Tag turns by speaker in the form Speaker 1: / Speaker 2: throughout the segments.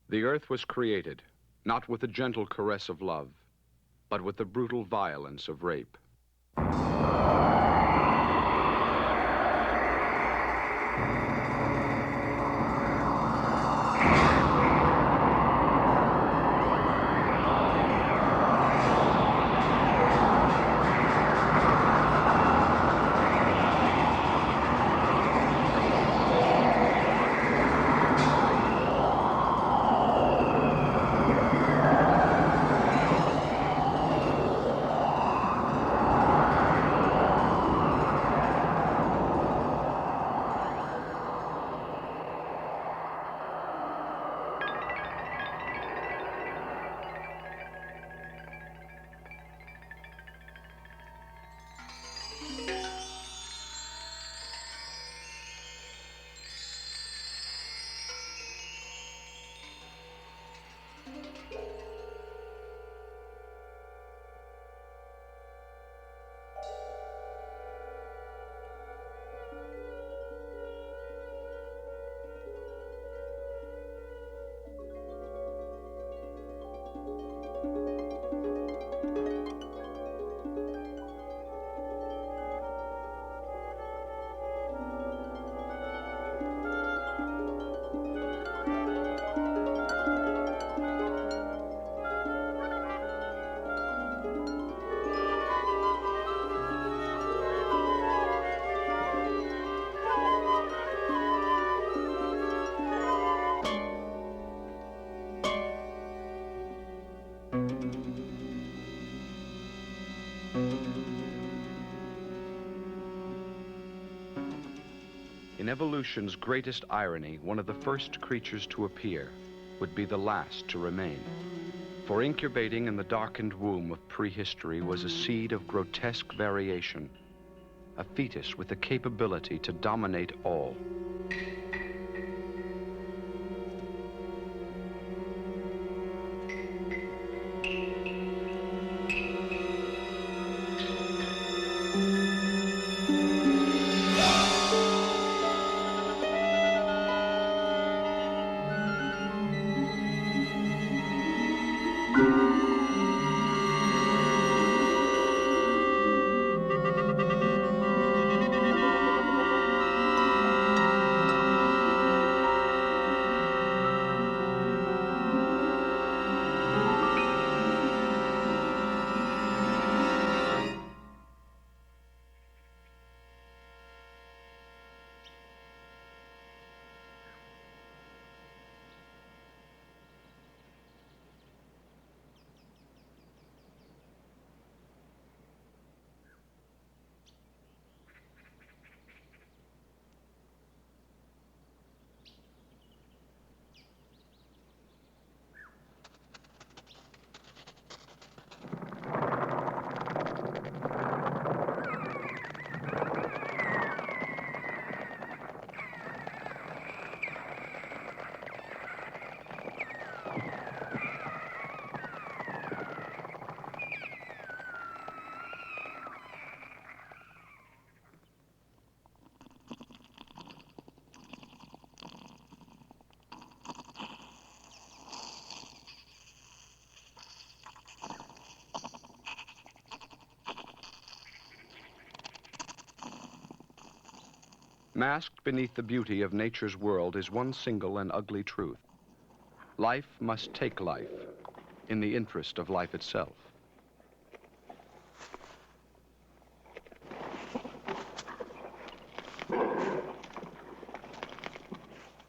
Speaker 1: The earth was created, not with the gentle caress of love, but with the brutal violence of rape. In evolution's greatest irony, one of the first creatures to appear would be the last to remain. For incubating in the darkened womb of prehistory was a seed of grotesque variation, a fetus with the capability to dominate all. Masked beneath the beauty of nature's world is one single and ugly truth. Life must take life in the interest of life itself.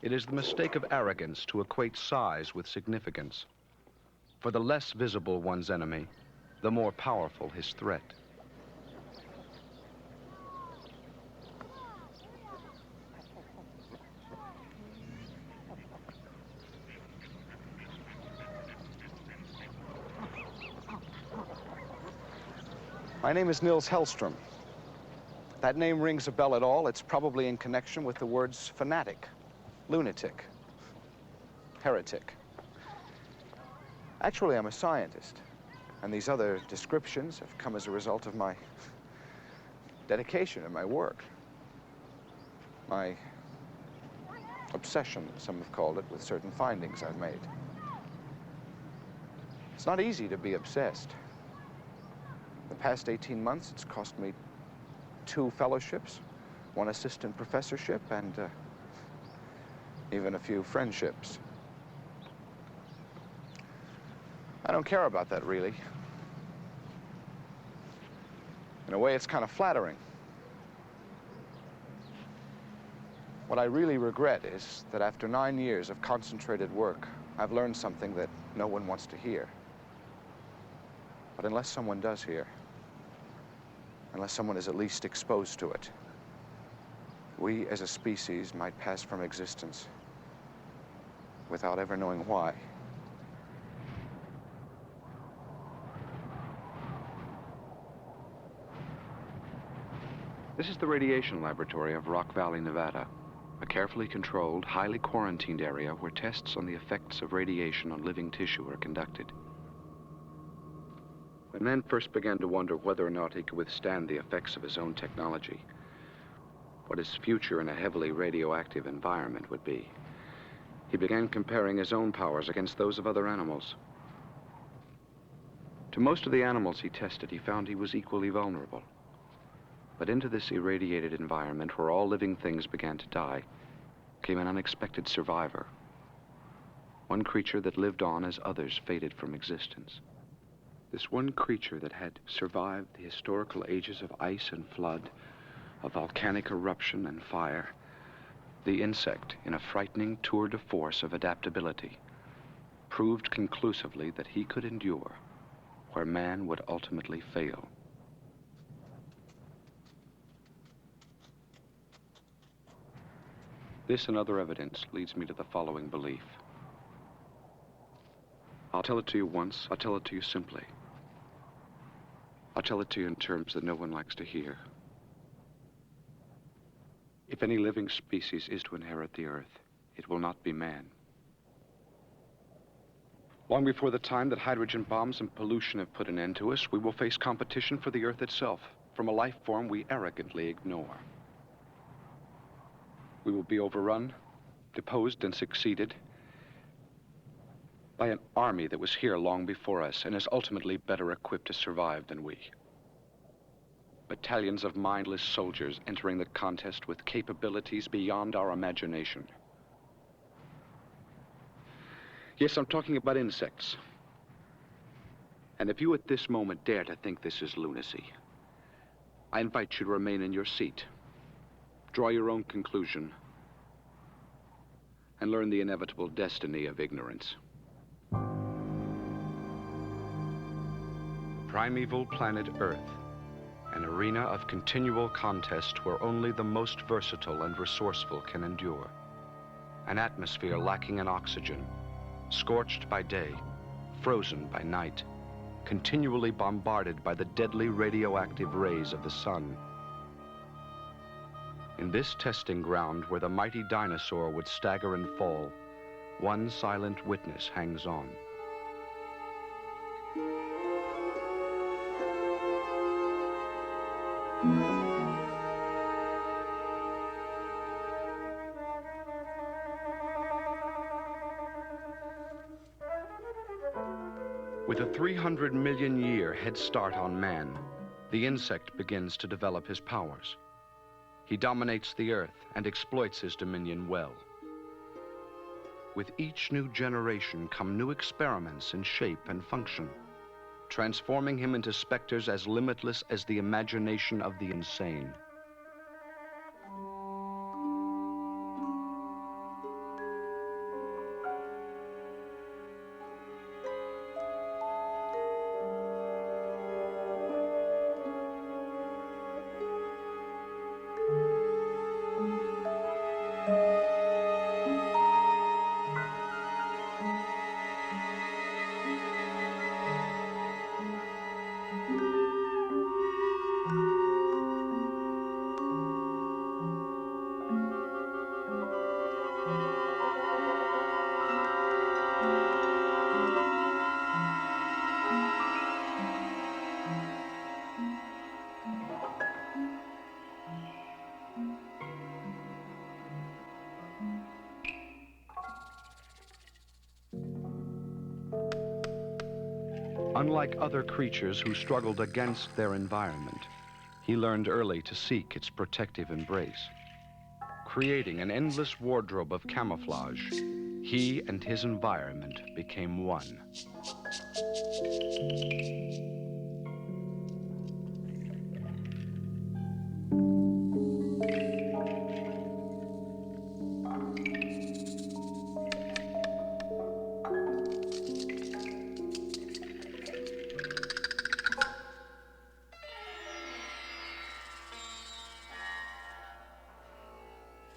Speaker 1: It is the mistake of arrogance to equate size with significance. For the less visible one's enemy, the more powerful his threat.
Speaker 2: My name is Nils Hellstrom. If that name rings a bell at all, it's probably in connection with the words fanatic, lunatic, heretic. Actually, I'm a scientist, and these other descriptions have come as a result of my dedication in my work, my obsession, some have called it, with certain findings I've made. It's not easy to be obsessed. The past 18 months, it's cost me 2 fellowships, 1 assistant professorship, and even a few friendships. I don't care about that, really. In a way, it's kind of flattering. What I really regret is that after 9 years of concentrated work, I've learned something that no one wants to hear. But unless someone does hear, unless someone is at least exposed to it, we as a species might pass from existence without ever knowing why.
Speaker 1: This is the radiation laboratory of Rock Valley, Nevada, a carefully controlled, highly quarantined area where tests on the effects of radiation on living tissue are conducted. When man first began to wonder whether or not he could withstand the effects of his own technology, what his future in a heavily radioactive environment would be, he began comparing his own powers against those of other animals. To most of the animals he tested, he found he was equally vulnerable. But into this irradiated environment where all living things began to die, came an unexpected survivor. One creature that lived on as others faded from existence. This one creature that had survived the historical ages of ice and flood, of volcanic eruption and fire, the insect, in a frightening tour de force of adaptability, proved conclusively that he could endure where man would ultimately fail. This and other evidence leads me to the following belief. I'll tell it to you once, I'll tell it to you simply. I'll tell it to you in terms that no one likes to hear. If any living species is to inherit the Earth, it will not be man. Long before the time that hydrogen bombs and pollution have put an end to us, we will face competition for the Earth itself, from a life form we arrogantly ignore. We will be overrun, deposed, and succeeded by an army that was here long before us and is ultimately better equipped to survive than we. Battalions of mindless soldiers entering the contest with capabilities beyond our imagination. Yes, I'm talking about insects. And if you at this moment dare to think this is lunacy, I invite you to remain in your seat. Draw your own conclusion, and learn the inevitable destiny of ignorance. The primeval planet Earth, an arena of continual contest where only the most versatile and resourceful can endure. An atmosphere lacking in oxygen, scorched by day, frozen by night, continually bombarded by the deadly radioactive rays of the sun. In this testing ground where the mighty dinosaur would stagger and fall, one silent witness hangs on. With a 300 million year head start on man, the insect begins to develop his powers. He dominates the Earth and exploits his dominion well. With each new generation come new experiments in shape and function, transforming him into specters as limitless as the imagination of the insane. Unlike other creatures who struggled against their environment, he learned early to seek its protective embrace. Creating an endless wardrobe of camouflage, he and his environment became one.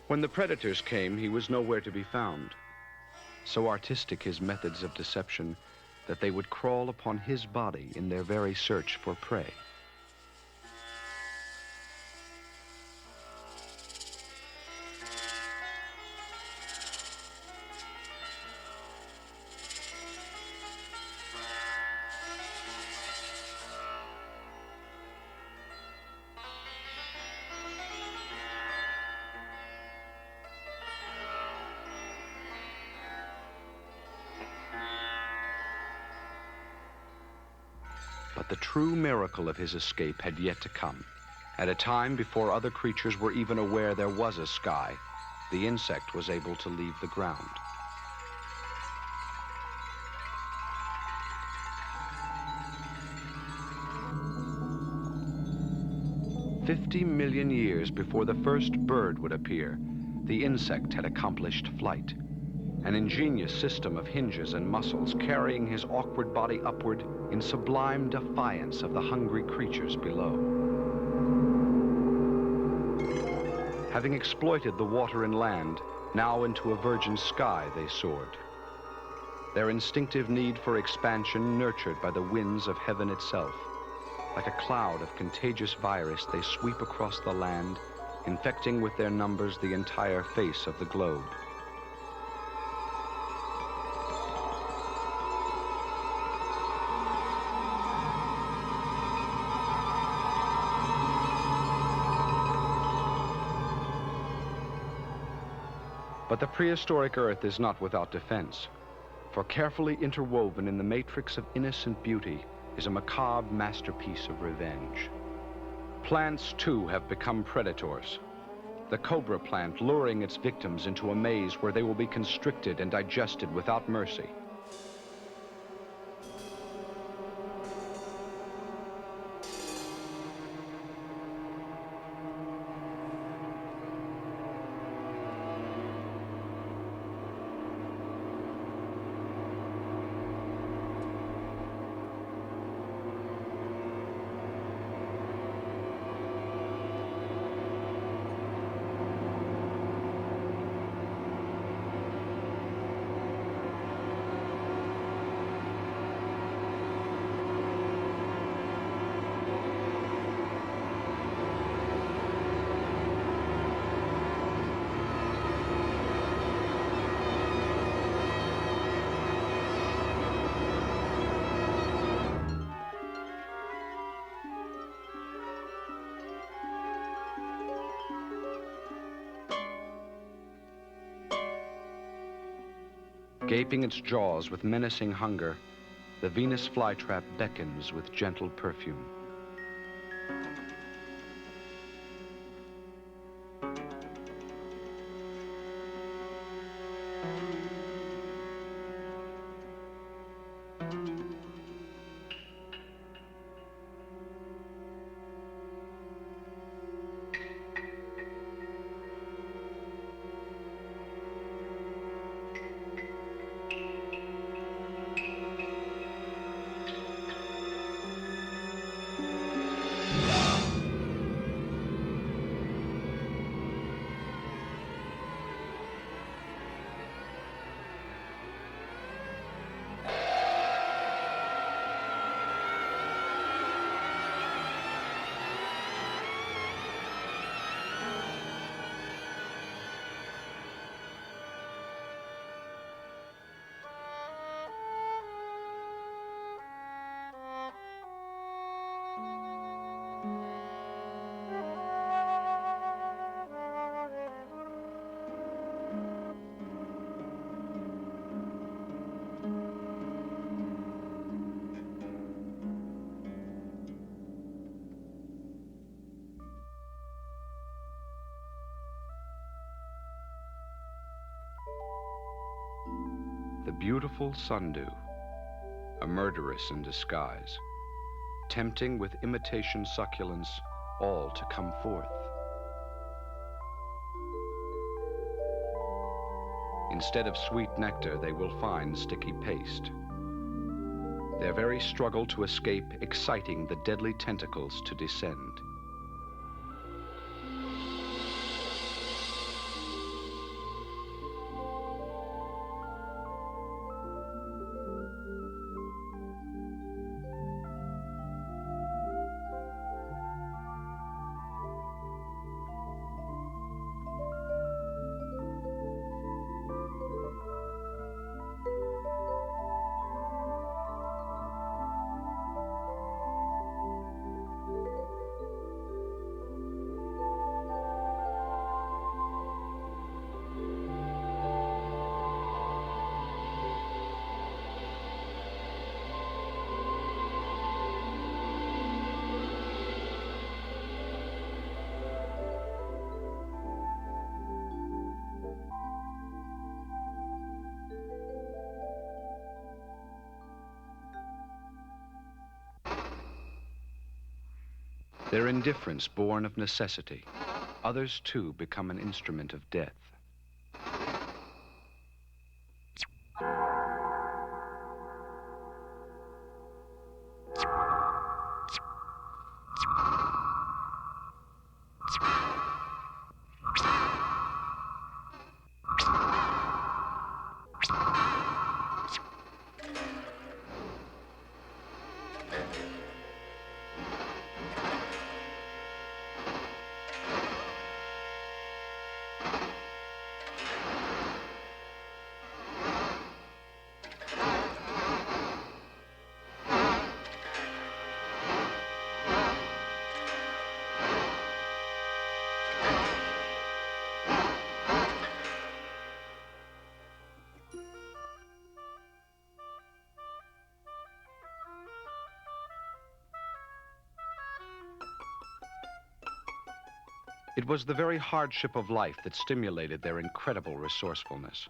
Speaker 1: When the predators came, he was nowhere to be found. So artistic his methods of deception that they would crawl upon his body in their very search for prey. But the true miracle of his escape had yet to come. At a time before other creatures were even aware there was a sky, the insect was able to leave the ground. "50 million years before the first bird would appear, the insect had accomplished flight. An ingenious system of hinges and muscles carrying his awkward body upward in sublime defiance of the hungry creatures below. Having exploited the water and land, now into a virgin sky they soared. Their instinctive need for expansion nurtured by the winds of heaven itself. Like a cloud of contagious virus, they sweep across the land, infecting with their numbers the entire face of the globe. But the prehistoric Earth is not without defense, for carefully interwoven in the matrix of innocent beauty is a macabre masterpiece of revenge. Plants, too, have become predators. The cobra plant luring its victims into a maze where they will be constricted and digested without mercy. Gaping its jaws with menacing hunger, the Venus flytrap beckons with gentle perfume. the beautiful sundew, a murderess in disguise, tempting with imitation succulence all to come forth. Instead of sweet nectar, they will find sticky paste. Their very struggle to escape exciting the deadly tentacles to descend. Their indifference born of necessity. Others, too, become an instrument of death. It was the very hardship of life that stimulated their incredible resourcefulness.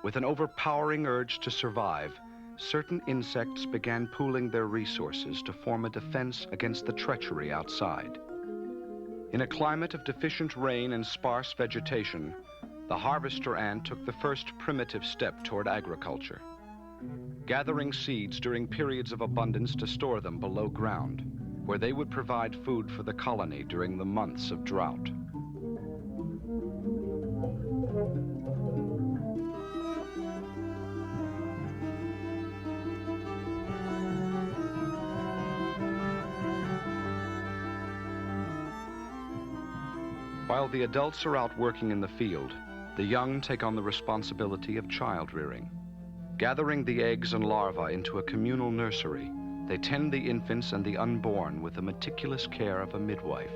Speaker 1: With an overpowering urge to survive, certain insects began pooling their resources to form a defense against the treachery outside. In a climate of deficient rain and sparse vegetation, the harvester ant took the first primitive step toward agriculture, gathering seeds during periods of abundance to store them below ground, where they would provide food for the colony during the months of drought. While the adults are out working in the field, the young take on the responsibility of child rearing. Gathering the eggs and larvae into a communal nursery, they tend the infants and the unborn with the meticulous care of a midwife.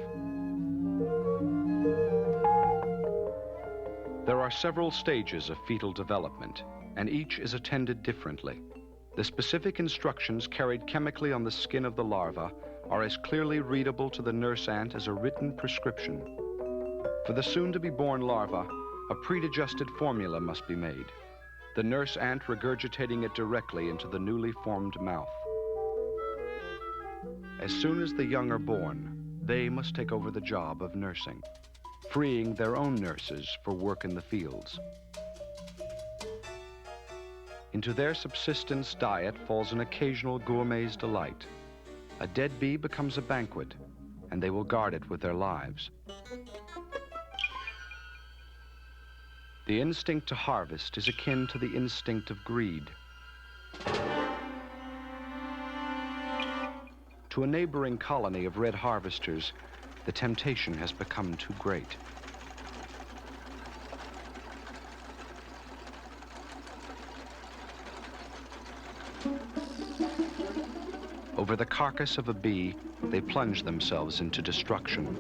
Speaker 1: There are several stages of fetal development, and each is attended differently. The specific instructions carried chemically on the skin of the larva are as clearly readable to the nurse ant as a written prescription. For the soon-to-be-born larva, a pre-digested formula must be made, the nurse ant regurgitating it directly into the newly formed mouth. As soon as the young are born, they must take over the job of nursing, freeing their own nurses for work in the fields. Into their subsistence diet falls an occasional gourmet's delight. A dead bee becomes a banquet, and they will guard it with their lives. The instinct to harvest is akin to the instinct of greed. To a neighboring colony of red harvesters, the temptation has become too great. Over the carcass of a bee, they plunge themselves into destruction.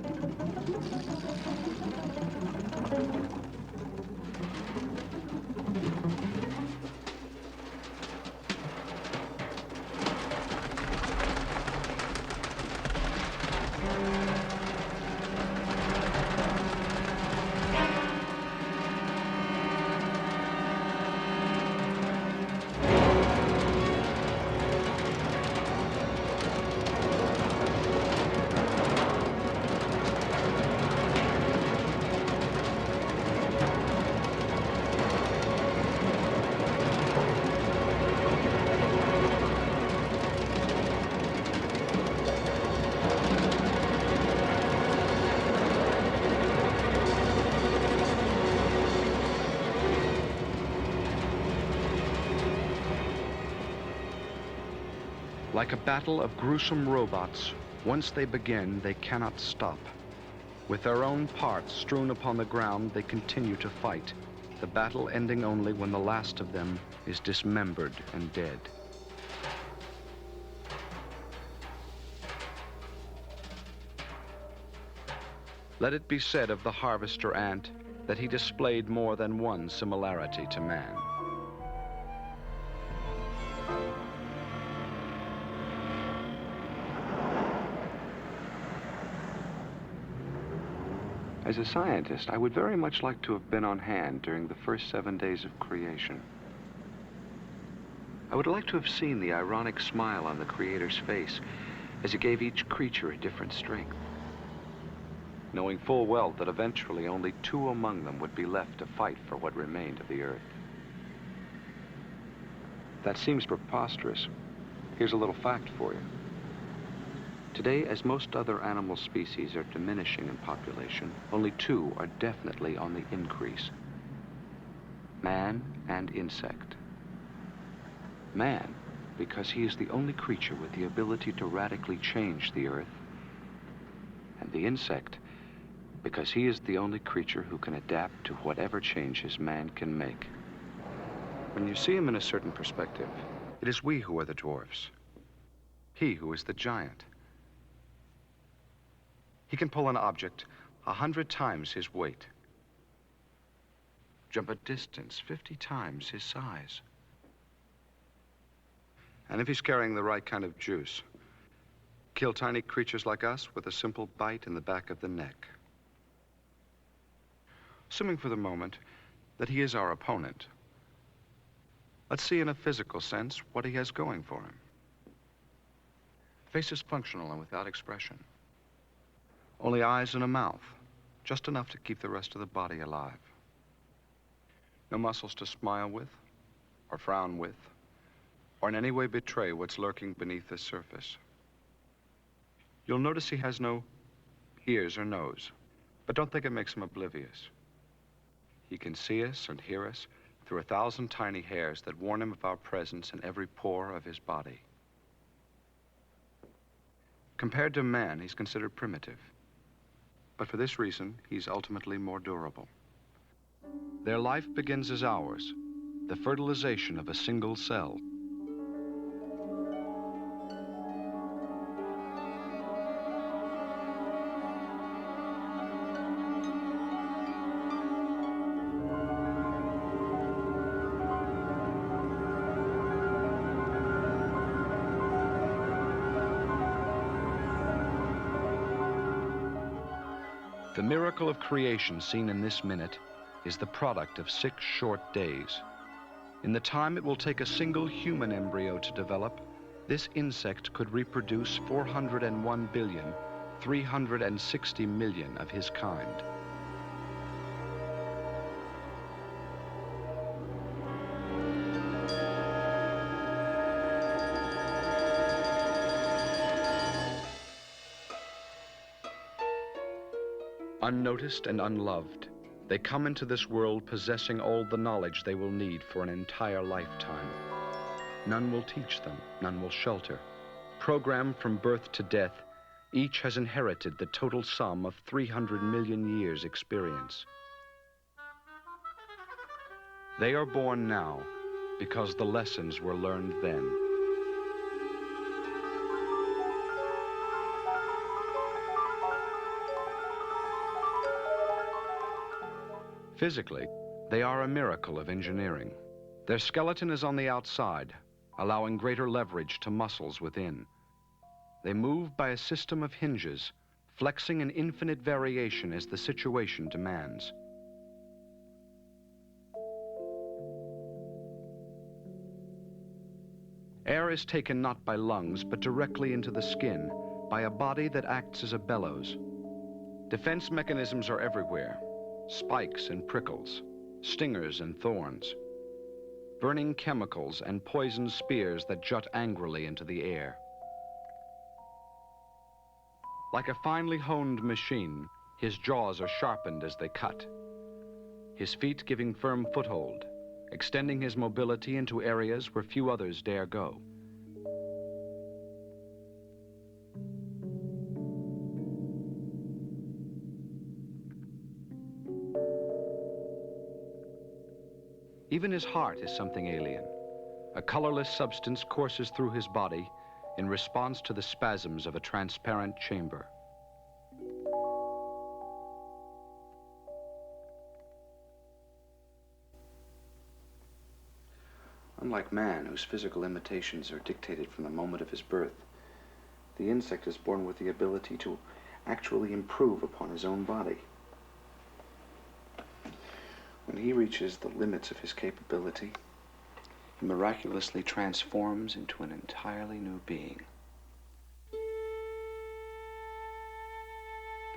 Speaker 1: Like a battle of gruesome robots, once they begin, they cannot stop. With their own parts strewn upon the ground, they continue to fight, the battle ending only when the last of them is dismembered and dead. Let it be said of the harvester ant that he displayed more than one similarity to man. As a scientist, I would very much like to have been on hand during the first 7 days of creation. I would like to have seen the ironic smile on the Creator's face as he gave each creature a different strength, knowing full well that eventually only 2 among them would be left to fight for what remained of the earth. That seems preposterous. Here's a little fact for you. Today, as most other animal species are diminishing in population, only 2 are definitely on the increase: man and insect. Man, because he is the only creature with the ability to radically change the earth, and the insect, because he is the only creature who can adapt to whatever changes man can make. When you see him in a certain perspective, it is we who are the dwarfs. He who is the giant. He can pull an object 100 times his weight, jump a distance 50 times his size. And if he's carrying the right kind of juice, kill tiny creatures like us with a simple bite in the back of the neck. Assuming for the moment that he is our opponent, let's see in a physical sense what he has going for him. Face is functional and without expression. Only eyes and a mouth, just enough to keep the rest of the body alive. No muscles to smile with, or frown with, or in any way betray what's lurking beneath the surface. You'll notice he has no ears or nose, but don't think it makes him oblivious. He can see us and hear us through 1,000 tiny hairs that warn him of our presence in every pore of his body. Compared to man, he's considered primitive. But for this reason, he's ultimately more durable. Their life begins as ours, the fertilization of a single cell. The miracle of creation seen in this minute is the product of 6 short days. In the time it will take a single human embryo to develop, this insect could reproduce 401,360,000,000 of his kind. Unnoticed and unloved, they come into this world possessing all the knowledge they will need for an entire lifetime. None will teach them, none will shelter. Programmed from birth to death, each has inherited the total sum of 300 million years' experience. They are born now because the lessons were learned then. Physically, they are a miracle of engineering. Their skeleton is on the outside, allowing greater leverage to muscles within. They move by a system of hinges, flexing in infinite variation as the situation demands. Air is taken not by lungs, but directly into the skin, by a body that acts as a bellows. Defense mechanisms are everywhere. Spikes and prickles, stingers and thorns, burning chemicals and poisoned spears that jut angrily into the air. Like a finely honed machine, his jaws are sharpened as they cut, his feet giving firm foothold, extending his mobility into areas where few others dare go. Even his heart is something alien. A colorless substance courses through his body in response to the spasms of a transparent chamber. Unlike man, whose physical limitations are dictated from the moment of his birth, the insect is born with the ability to actually improve upon his own body. When he reaches the limits of his capability, he miraculously transforms into an entirely new being.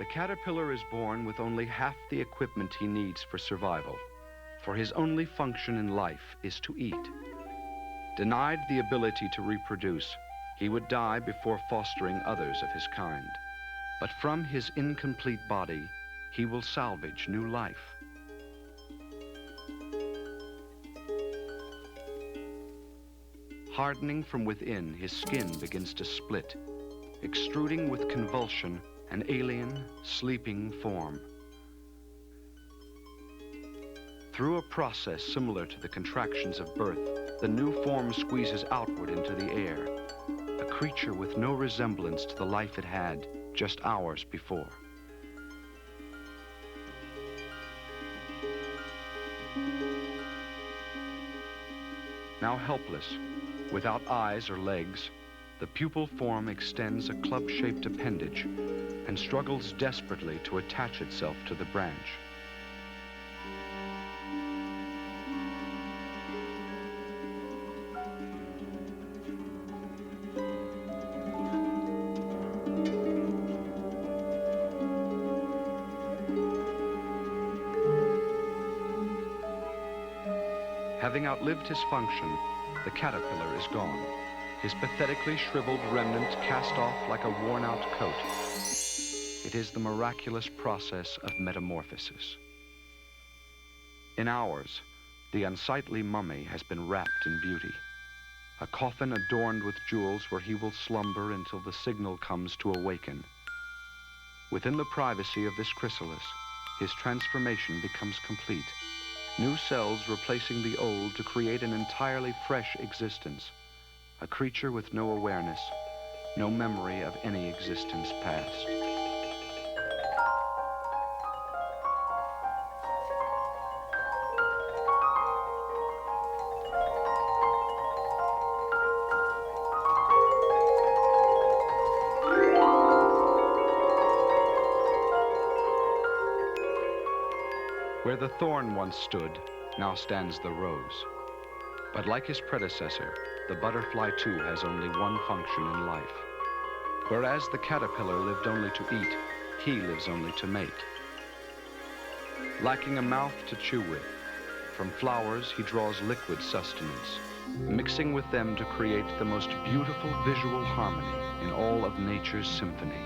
Speaker 1: The caterpillar is born with only half the equipment he needs for survival, for his only function in life is to eat. Denied the ability to reproduce, he would die before fostering others of his kind. But from his incomplete body, he will salvage new life. Hardening from within, his skin begins to split, extruding with convulsion an alien, sleeping form. Through a process similar to the contractions of birth, the new form squeezes outward into the air, a creature with no resemblance to the life it had just hours before. Now helpless, without eyes or legs, the pupal form extends a club-shaped appendage and struggles desperately to attach itself to the branch. Having outlived his function, the caterpillar is gone, his pathetically shriveled remnant cast off like a worn-out coat. It is the miraculous process of metamorphosis. In hours, the unsightly mummy has been wrapped in beauty, a coffin adorned with jewels where he will slumber until the signal comes to awaken. Within the privacy of this chrysalis, his transformation becomes complete. New cells replacing the old to create an entirely fresh existence, a creature with no awareness, no memory of any existence past. Where the thorn once stood, now stands the rose. But like his predecessor, the butterfly too has only one function in life. Whereas the caterpillar lived only to eat, he lives only to mate. Lacking a mouth to chew with, from flowers he draws liquid sustenance, mixing with them to create the most beautiful visual harmony in all of nature's symphony.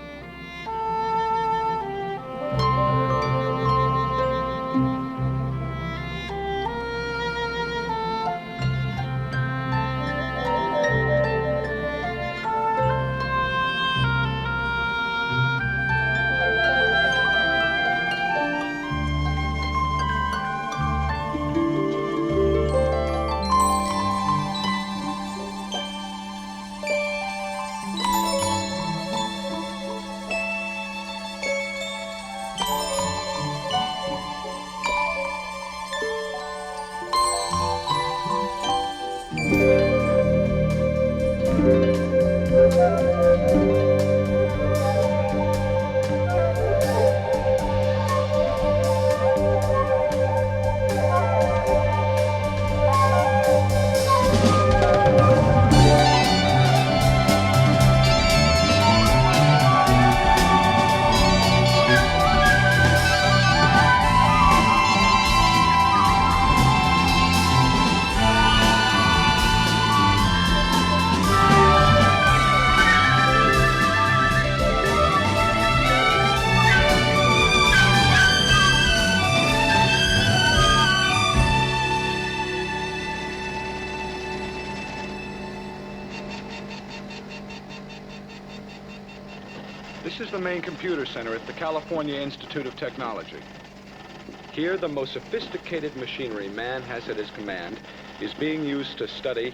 Speaker 2: This is the main computer center at the California Institute of Technology.
Speaker 1: Here, the most sophisticated machinery man has at his command is being used to study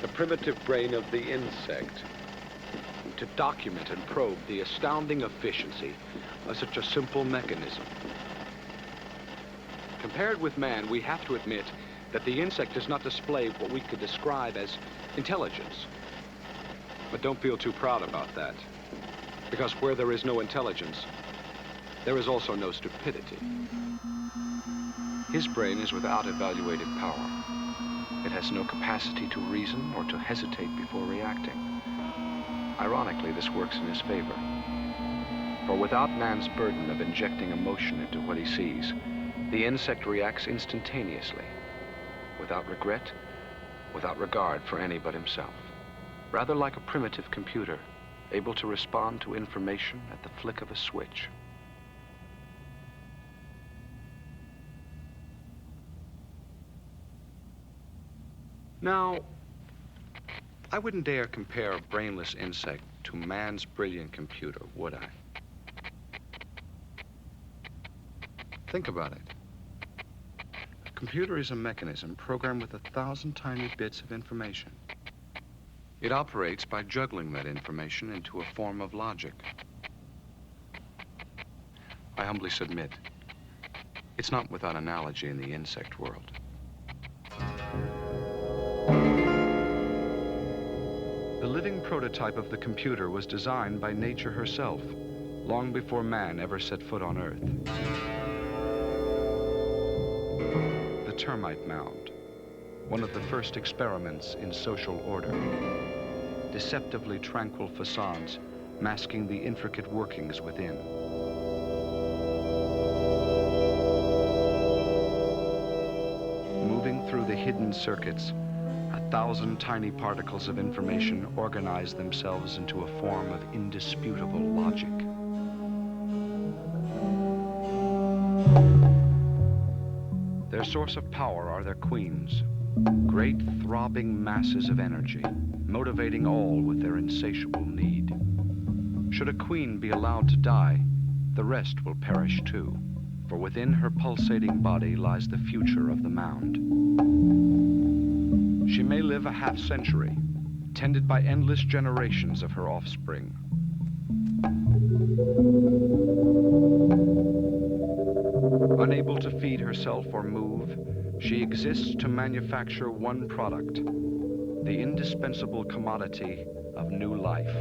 Speaker 1: the primitive brain of the insect, to document and probe the astounding efficiency of such a simple mechanism. Compared with man, we have to admit that the insect does not display what we could describe as intelligence. But don't feel too proud about that, because where there is no intelligence, there is also no stupidity. His brain is without evaluative power. It has no capacity to reason or to hesitate before reacting. Ironically, this works in his favor. For without man's burden of injecting emotion into what he sees, the insect reacts instantaneously, without regret, without regard for any but himself. Rather like a primitive computer, able to respond to information at the flick of a switch. Now, I wouldn't dare compare a brainless insect to man's brilliant computer, would I? Think about it. A computer is a mechanism programmed with 1,000 tiny bits of information. It operates by juggling that information into a form of logic. I humbly submit, it's not without analogy in the insect world. The living prototype of the computer was designed by nature herself, long before man ever set foot on Earth. The termite mound, one of the first experiments in social order. Deceptively tranquil facades masking the intricate workings within. Moving through the hidden circuits, 1,000 tiny particles of information organize themselves into a form of indisputable logic. Their source of power are their queens, great throbbing masses of energy, motivating all with their insatiable need. Should a queen be allowed to die, the rest will perish too, for within her pulsating body lies the future of the mound. She may live a half-century, tended by endless generations of her offspring. Unable to feed herself or move, she exists to manufacture one product, the indispensable commodity of new life.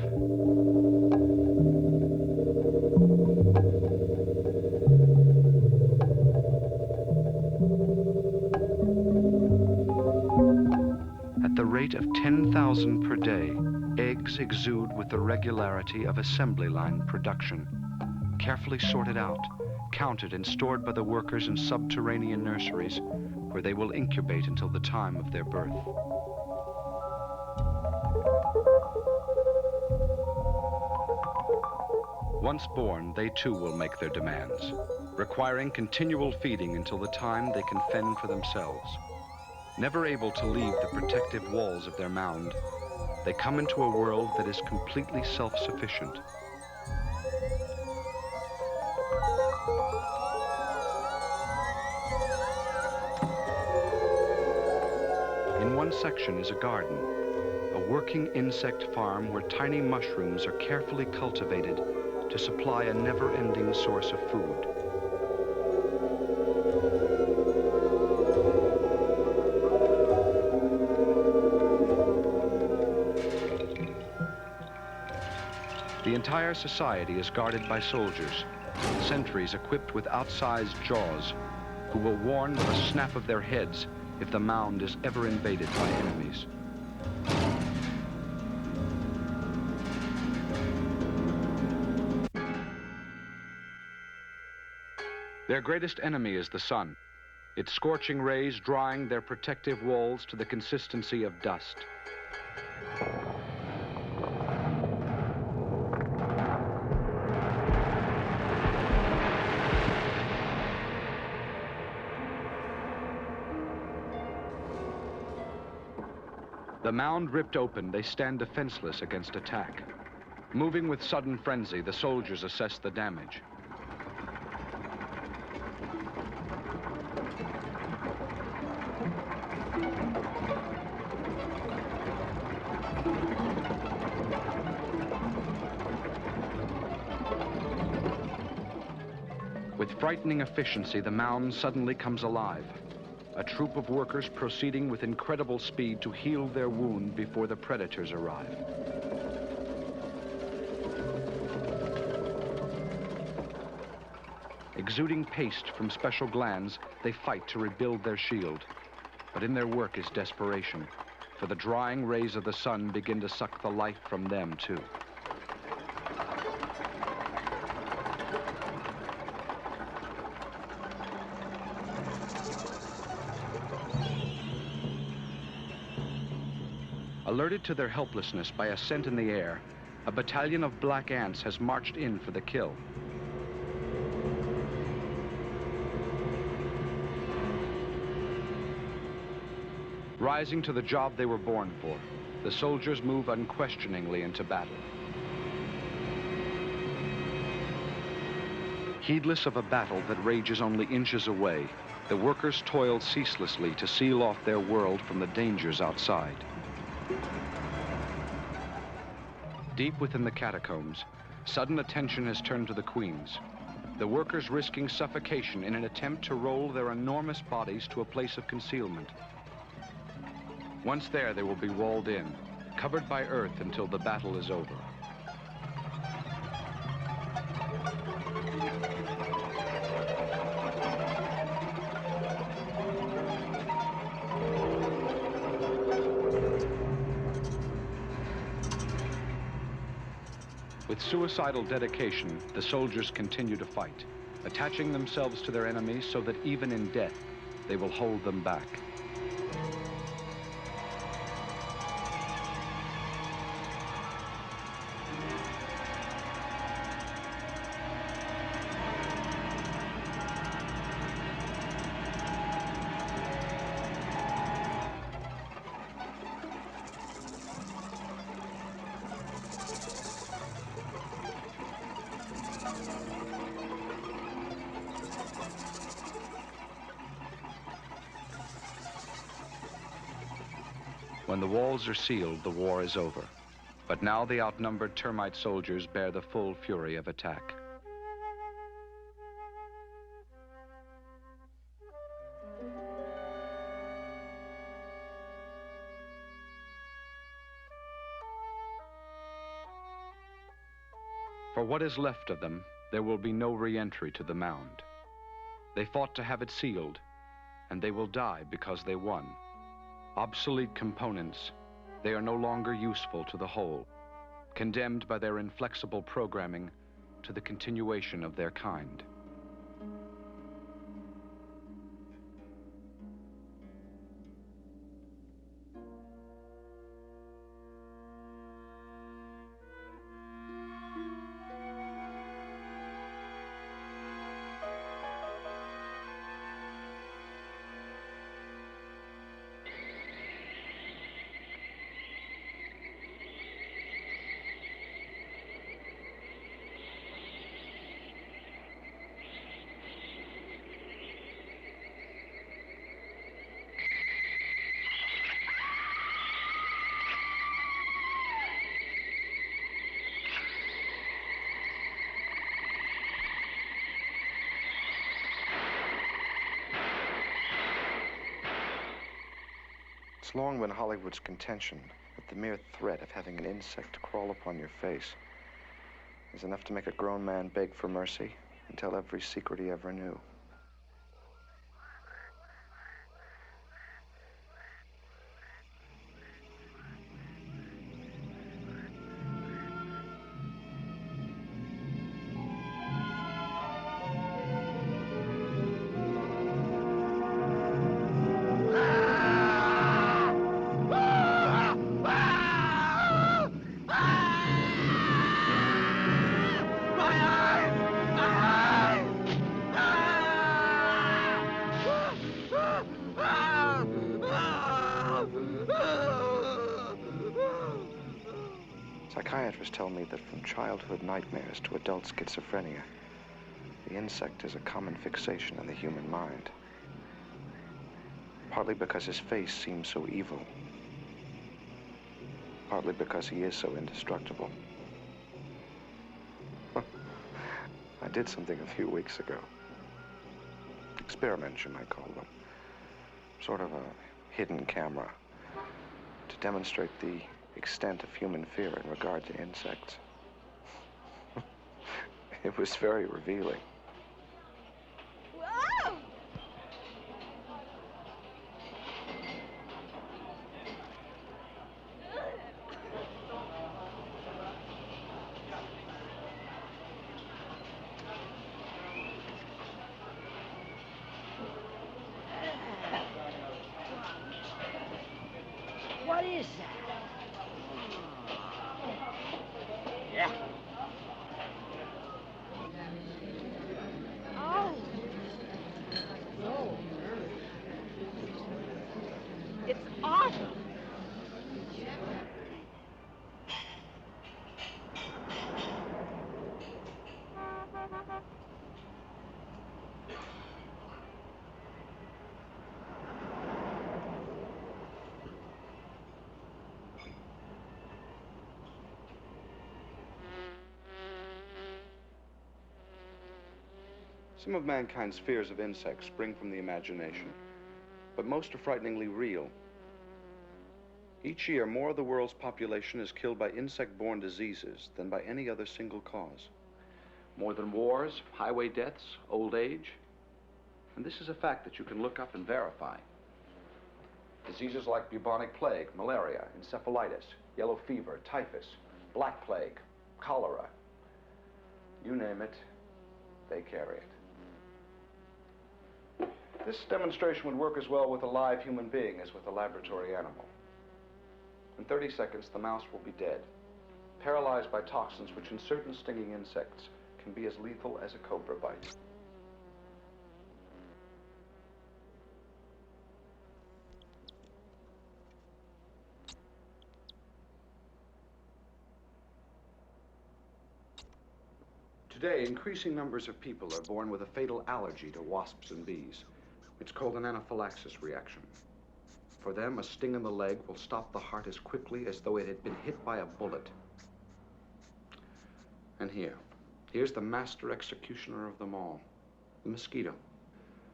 Speaker 1: At the rate of 10,000 per day, eggs exude with the regularity of assembly line production, carefully sorted out, counted and stored by the workers in subterranean nurseries where they will incubate until the time of their birth. Once born, they too will make their demands, requiring continual feeding until the time they can fend for themselves. Never able to leave the protective walls of their mound, they come into a world that is completely self-sufficient. In one section is a garden, a working insect farm where tiny mushrooms are carefully cultivated to supply a never-ending source of food. The entire society is guarded by soldiers, sentries equipped with outsized jaws, who will warn with a snap of their heads if the mound is ever invaded by enemies. Their greatest enemy is the sun, its scorching rays drying their protective walls to the consistency of dust. The mound ripped open, they stand defenseless against attack. Moving with sudden frenzy, the soldiers assess the damage. frightening efficiency, the mound suddenly comes alive. A troop of workers proceeding with incredible speed to heal their wound before the predators arrive. Exuding paste from special glands, they fight to rebuild their shield. But in their work is desperation, for the drying rays of the sun begin to suck the life from them too. Alerted to their helplessness by a scent in the air, a battalion of black ants has marched in for the kill. Rising to the job they were born for, the soldiers move unquestioningly into battle. Heedless of a battle that rages only inches away, the workers toil ceaselessly to seal off their world from the dangers outside. Deep within the catacombs, sudden attention has turned to the queens. The workers risking suffocation in an attempt to roll their enormous bodies to a place of concealment. Once there, they will be walled in, covered by earth until the battle is over. With suicidal dedication, the soldiers continue to fight, attaching themselves to their enemies so that even in death, they will hold them back. When the walls are sealed, the war is over. But now the outnumbered termite soldiers bear the full fury of attack. For what is left of them, there will be no re-entry to the mound. They fought to have it sealed, and they will die because they won. Obsolete components, they are no longer useful to the whole, condemned by their inflexible programming to the continuation of their kind.
Speaker 2: It's long been Hollywood's contention that the mere threat of having an insect crawl upon your face is enough to make a grown man beg for mercy and tell every secret he ever knew. Psychiatrists tell me that from childhood nightmares to adult schizophrenia, the insect is a common fixation in the human mind. Partly because his face seems so evil. Partly because he is so indestructible. I did something a few weeks ago. Experiments, you might call them. Sort of a hidden camera to demonstrate the extent of human fear in regard to insects. It was very revealing.
Speaker 3: Whoa! What is that? Yeah. Oh. No. It's awful.
Speaker 1: Some of mankind's fears of insects spring from the imagination, but most are frighteningly real. Each year, more of the world's population is killed by insect-borne diseases than by any other single cause. More than wars, highway deaths, old age. And this is a fact that you can look up and verify. Diseases like bubonic plague, malaria, encephalitis, yellow fever, typhus, black plague, cholera. You name it, they carry it. This demonstration would work as well with a live human being as with a laboratory animal. In 30 seconds, the mouse will be dead, paralyzed by toxins which in certain stinging insects can be as lethal as a cobra bite. Today, increasing numbers of people are born with a fatal allergy to wasps and bees. It's called an anaphylaxis reaction. For them, a sting in the leg will stop the heart as quickly as though it had been hit by a bullet. And here's the master executioner of them all, the mosquito.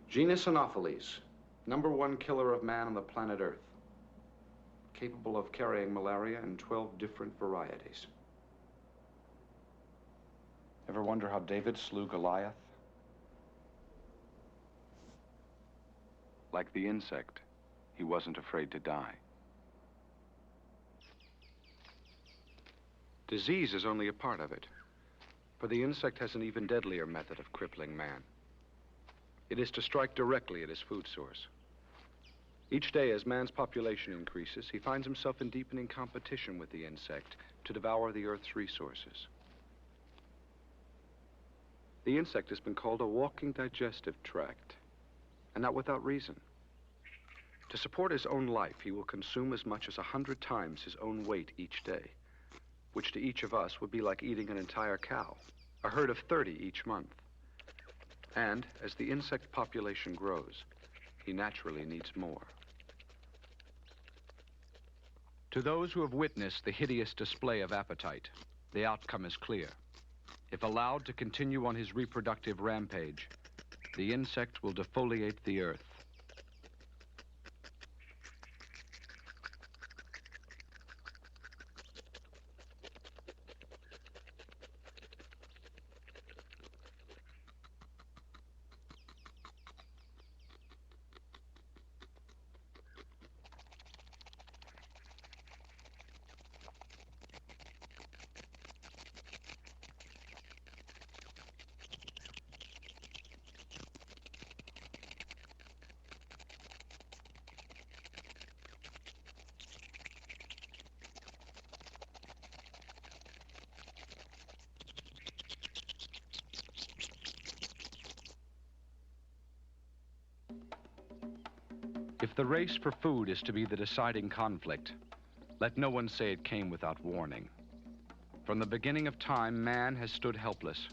Speaker 1: Genus Anopheles, #1 killer of man on the planet Earth. Capable of carrying malaria in 12 different varieties. Ever wonder how David slew Goliath? Like the insect, he wasn't afraid to die. Disease is only a part of it, for the insect has an even deadlier method of crippling man. It is to strike directly at his food source. Each day, as man's population increases, he finds himself in deepening competition with the insect to devour the Earth's resources. The insect has been called a walking digestive tract, and not without reason. To support his own life, he will consume as much as 100 times his own weight each day, which to each of us would be like eating an entire cow, a herd of 30 each month. And as the insect population grows, he naturally needs more. To those who have witnessed the hideous display of appetite, the outcome is clear. If allowed to continue on his reproductive rampage, the insect will defoliate the earth. If the race for food is to be the deciding conflict, let no one say it came without warning. From the beginning of time, man has stood helpless,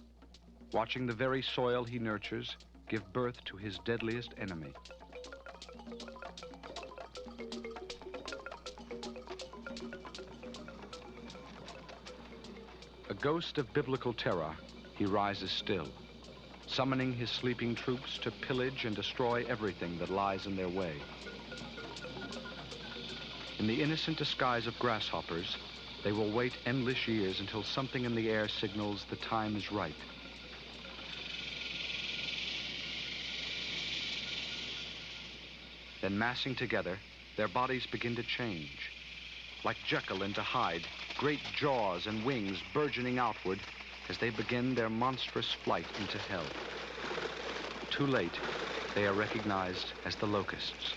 Speaker 1: watching the very soil he nurtures give birth to his deadliest enemy. A ghost of biblical terror, he rises still, summoning his sleeping troops to pillage and destroy everything that lies in their way. In the innocent disguise of grasshoppers, they will wait endless years until something in the air signals the time is right. Then massing together, their bodies begin to change. Like Jekyll into Hyde, great jaws and wings burgeoning outward as they begin their monstrous flight into hell. Too late, they are recognized as the locusts.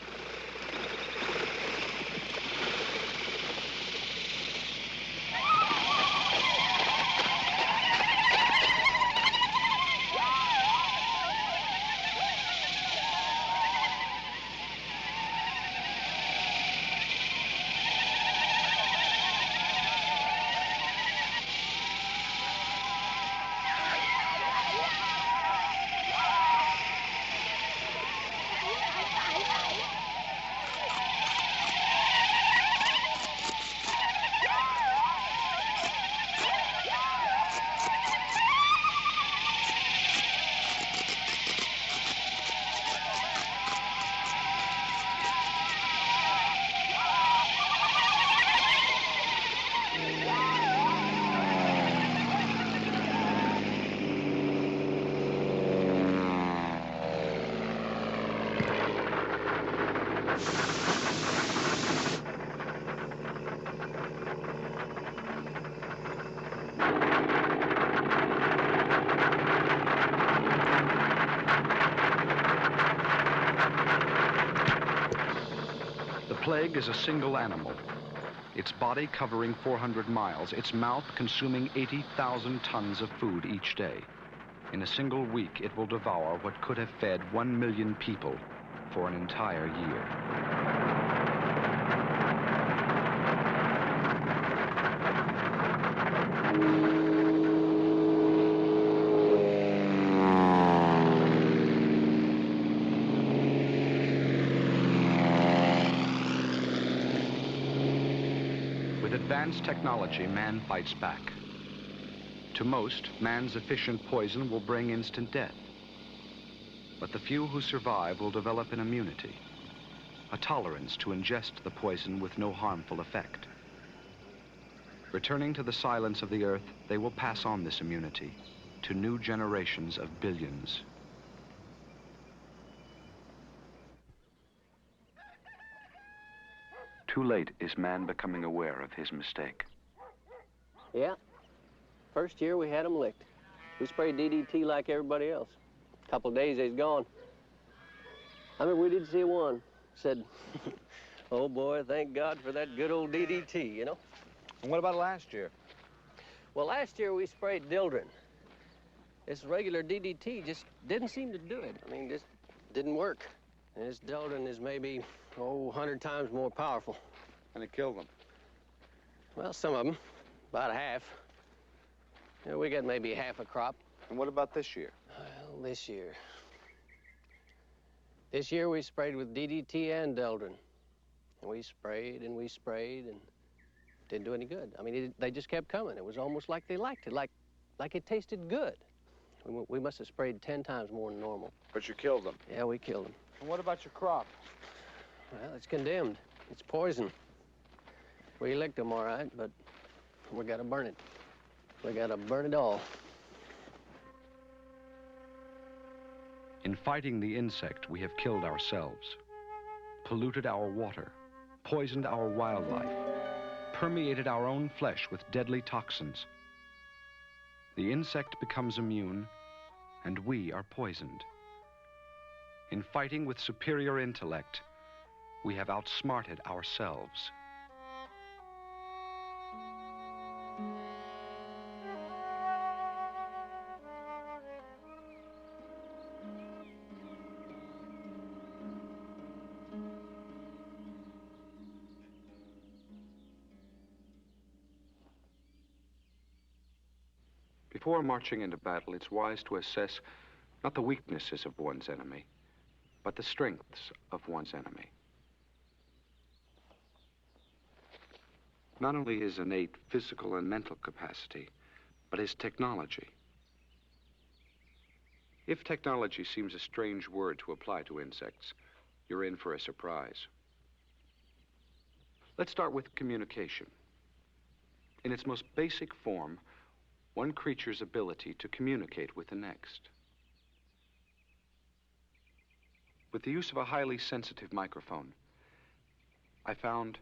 Speaker 1: The plague is a single animal, its body covering 400 miles, its mouth consuming 80,000 tons of food each day. In a single week, it will devour what could have fed 1 million people for an entire year. With advanced technology, man fights back. To most, man's efficient poison will bring instant death. But the few who survive will develop an immunity, a tolerance to ingest the poison with no harmful effect. Returning to the silence of the earth, they will pass on this immunity to new generations of billions. Too late is man becoming aware of his mistake.
Speaker 4: Yeah. First year we had them licked. We sprayed DDT like everybody else. Couple days they's gone. I mean, we did see one. Said, oh boy, thank God for that good old DDT, you know?
Speaker 2: And what about last year?
Speaker 4: Well, last year we sprayed Dildren. This regular DDT just didn't seem to do it. I mean, just didn't work. And this Dildren is maybe, 100 times more powerful.
Speaker 2: And it killed them.
Speaker 4: Well, some of them, about half. You know, we got maybe half a crop.
Speaker 2: And what about this year?
Speaker 4: Well, this year. This year we sprayed with DDT and Dildren. And we sprayed and didn't do any good. I mean, they just kept coming. It was almost like they liked it, like it tasted good. We must have sprayed 10 times more than normal.
Speaker 2: But you killed them.
Speaker 4: Yeah, we killed them.
Speaker 2: And what about your crop?
Speaker 4: Well, it's condemned. It's poison. We licked them all right, but we gotta burn it. We gotta burn it all.
Speaker 1: In fighting the insect, we have killed ourselves, polluted our water, poisoned our wildlife, permeated our own flesh with deadly toxins. The insect becomes immune, and we are poisoned. In fighting with superior intellect, we have outsmarted ourselves. Before marching into battle, it's wise to assess not the weaknesses of one's enemy, but the strengths of one's enemy. Not only his innate physical and mental capacity, but his technology. If technology seems a strange word to apply to insects, you're in for a surprise. Let's start with communication. In its most basic form, one creature's ability to communicate with the next. With the use of a highly sensitive microphone, I found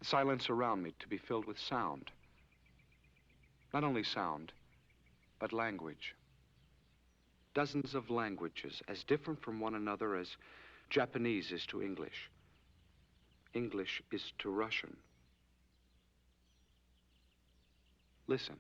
Speaker 1: the silence around me to be filled with sound. Not only sound, but language. Dozens of languages as different from one another as Japanese is to English. English is to Russian. Listen.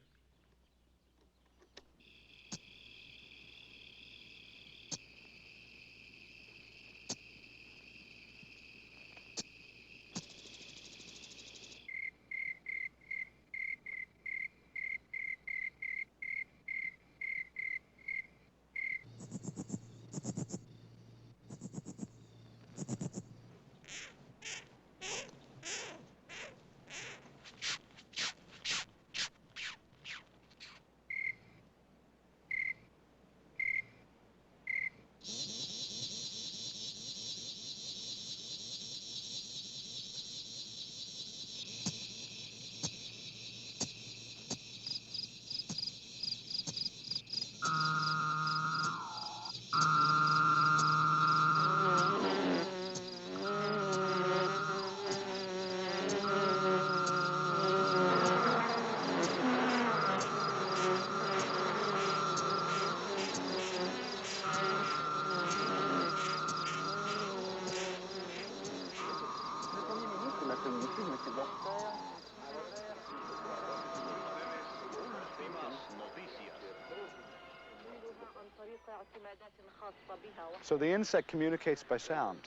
Speaker 2: So the insect communicates by sound.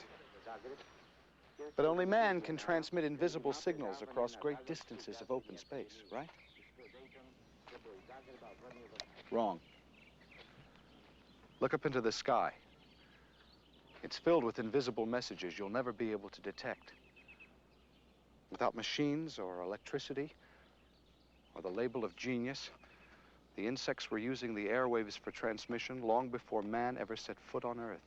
Speaker 2: But only man can transmit invisible signals across great distances of open space, right? Wrong. Look up into the sky. It's filled with invisible messages you'll never be able to detect. Without machines or electricity or the label of genius, the insects were using the airwaves for transmission long before man ever set foot on Earth.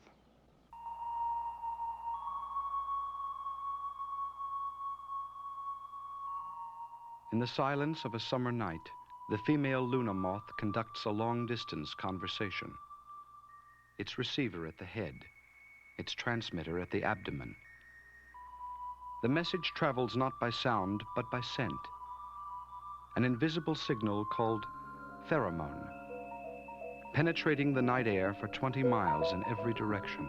Speaker 1: In the silence of a summer night, the female Luna moth conducts a long-distance conversation. Its receiver at the head, its transmitter at the abdomen. The message travels not by sound, but by scent. An invisible signal called pheromone, penetrating the night air for 20 miles in every direction.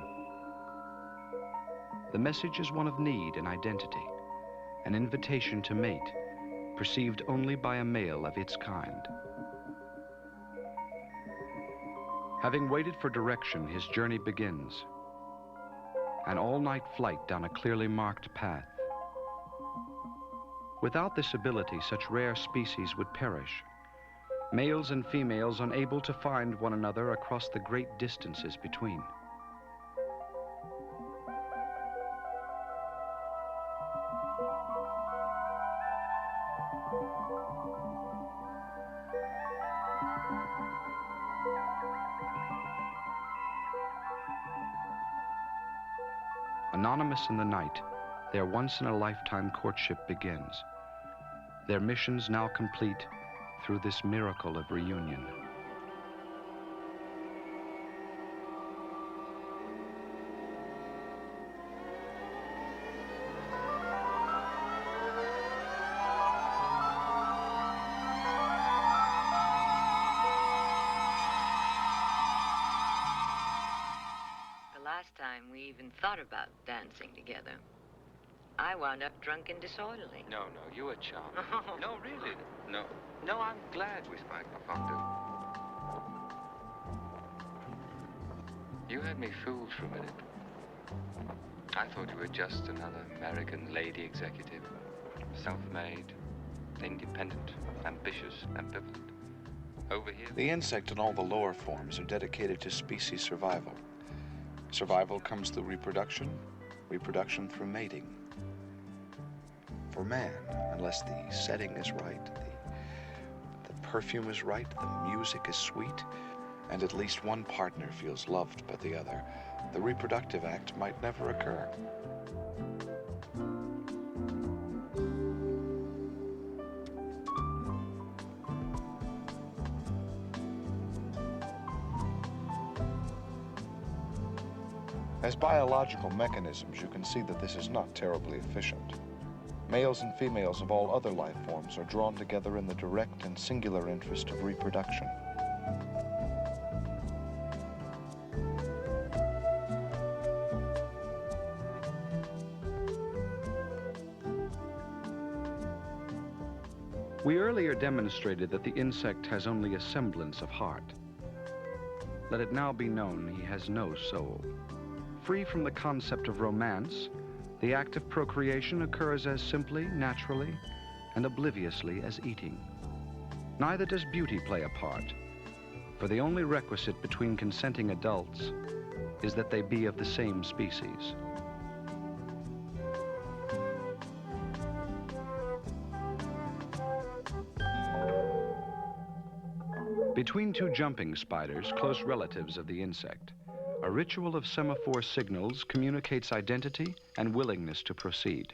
Speaker 1: The message is one of need and identity, an invitation to mate, perceived only by a male of its kind. Having waited for direction, his journey begins. An all-night flight down a clearly marked path. Without this ability, such rare species would perish. Males and females unable to find one another across the great distances between. Anonymous in the night, their once-in-a-lifetime courtship begins. Their missions now complete through this miracle of reunion.
Speaker 5: Last time we even thought about dancing together, I wound up drunk and disorderly.
Speaker 6: No, you were charming. No, really. No, I'm glad we sprang up on You had me fooled for a minute. I thought you were just another American lady executive. Self-made, independent, ambitious, ambivalent. Over here...
Speaker 2: The insect and all the lower forms are dedicated to species survival. Survival comes through reproduction, reproduction through mating. For man, unless the setting is right, the perfume is right, the music is sweet,
Speaker 7: and at least one partner feels loved by the other, the reproductive act might never occur.
Speaker 2: As biological mechanisms, you can see that this is not terribly efficient. Males and females of all other life forms are drawn together in the direct and singular interest of reproduction.
Speaker 1: We earlier demonstrated that the insect has only a semblance of heart. Let it now be known he has no soul. Free from the concept of romance, the act of procreation occurs as simply, naturally, and obliviously as eating. Neither does beauty play a part, for the only requisite between consenting adults is that they be of the same species. Between two jumping spiders, close relatives of the insect, a ritual of semaphore signals communicates identity and willingness to proceed.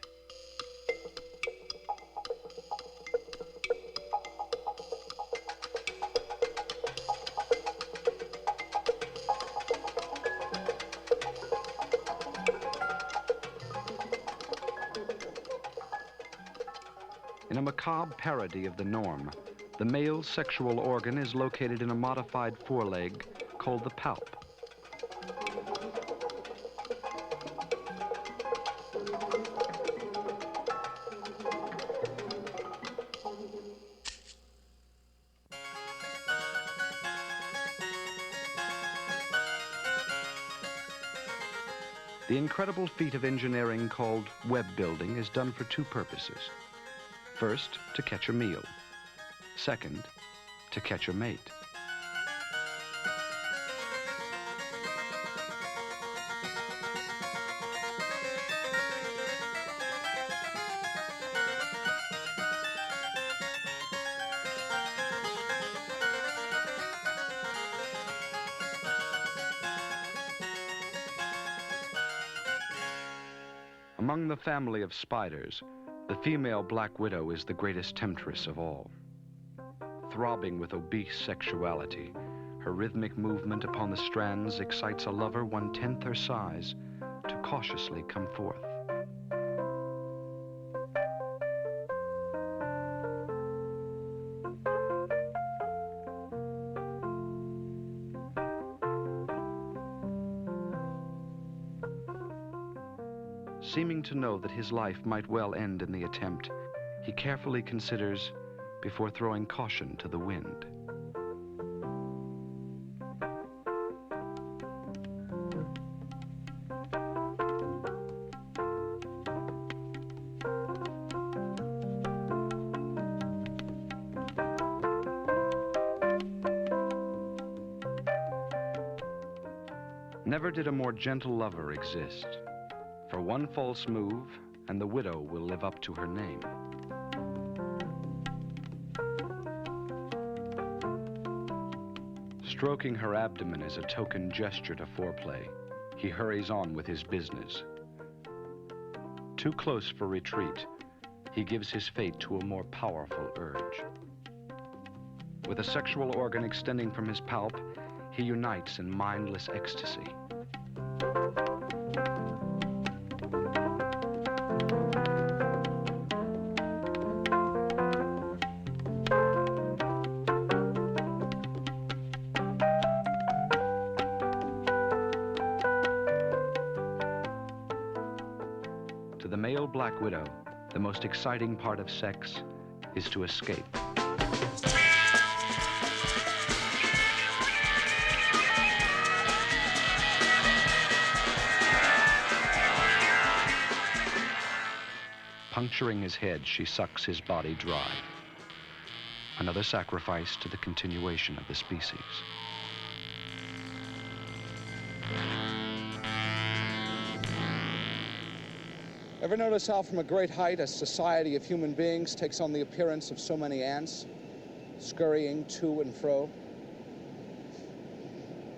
Speaker 1: In a macabre parody of the norm, the male's sexual organ is located in a modified foreleg called the palp. The incredible feat of engineering called web building is done for two purposes. First, to catch a meal. Second, to catch a mate. Among the family of spiders, the female black widow is the greatest temptress of all. Throbbing with obese sexuality, her rhythmic movement upon the strands excites a lover 1/10 her size to cautiously come forth. Seeming to know that his life might well end in the attempt, he carefully considers before throwing caution to the wind. Never did a more gentle lover exist. For one false move, and the widow will live up to her name. Stroking her abdomen as a token gesture to foreplay, he hurries on with his business. Too close for retreat, he gives his fate to a more powerful urge. With a sexual organ extending from his palp, he unites in mindless ecstasy. To the male black widow, the most exciting part of sex is to escape. Puncturing his head, she sucks his body dry. Another sacrifice to the continuation of the species.
Speaker 2: Ever notice how from a great height a society of human beings takes on the appearance of so many ants, scurrying to and fro?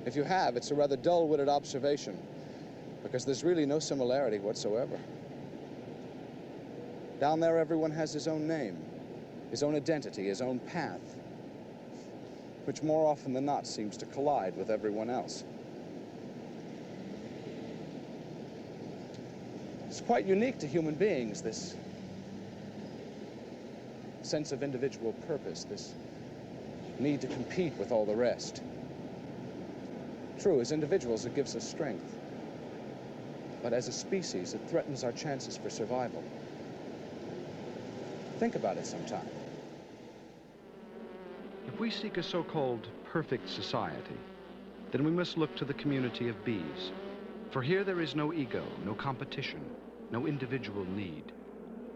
Speaker 2: If you have, it's a rather dull-witted observation, because there's really no similarity whatsoever. Down there, everyone has his own name, his own identity, his own path, which more often than not seems to collide with everyone else. It's quite unique to human beings, this sense of individual purpose, this need to compete with all the rest. True, as individuals, it gives us strength. But as a species, it threatens our chances for survival. Think about it sometime.
Speaker 1: If we seek a so-called perfect society, then we must look to the community of bees. For here there is no ego, no competition, no individual need.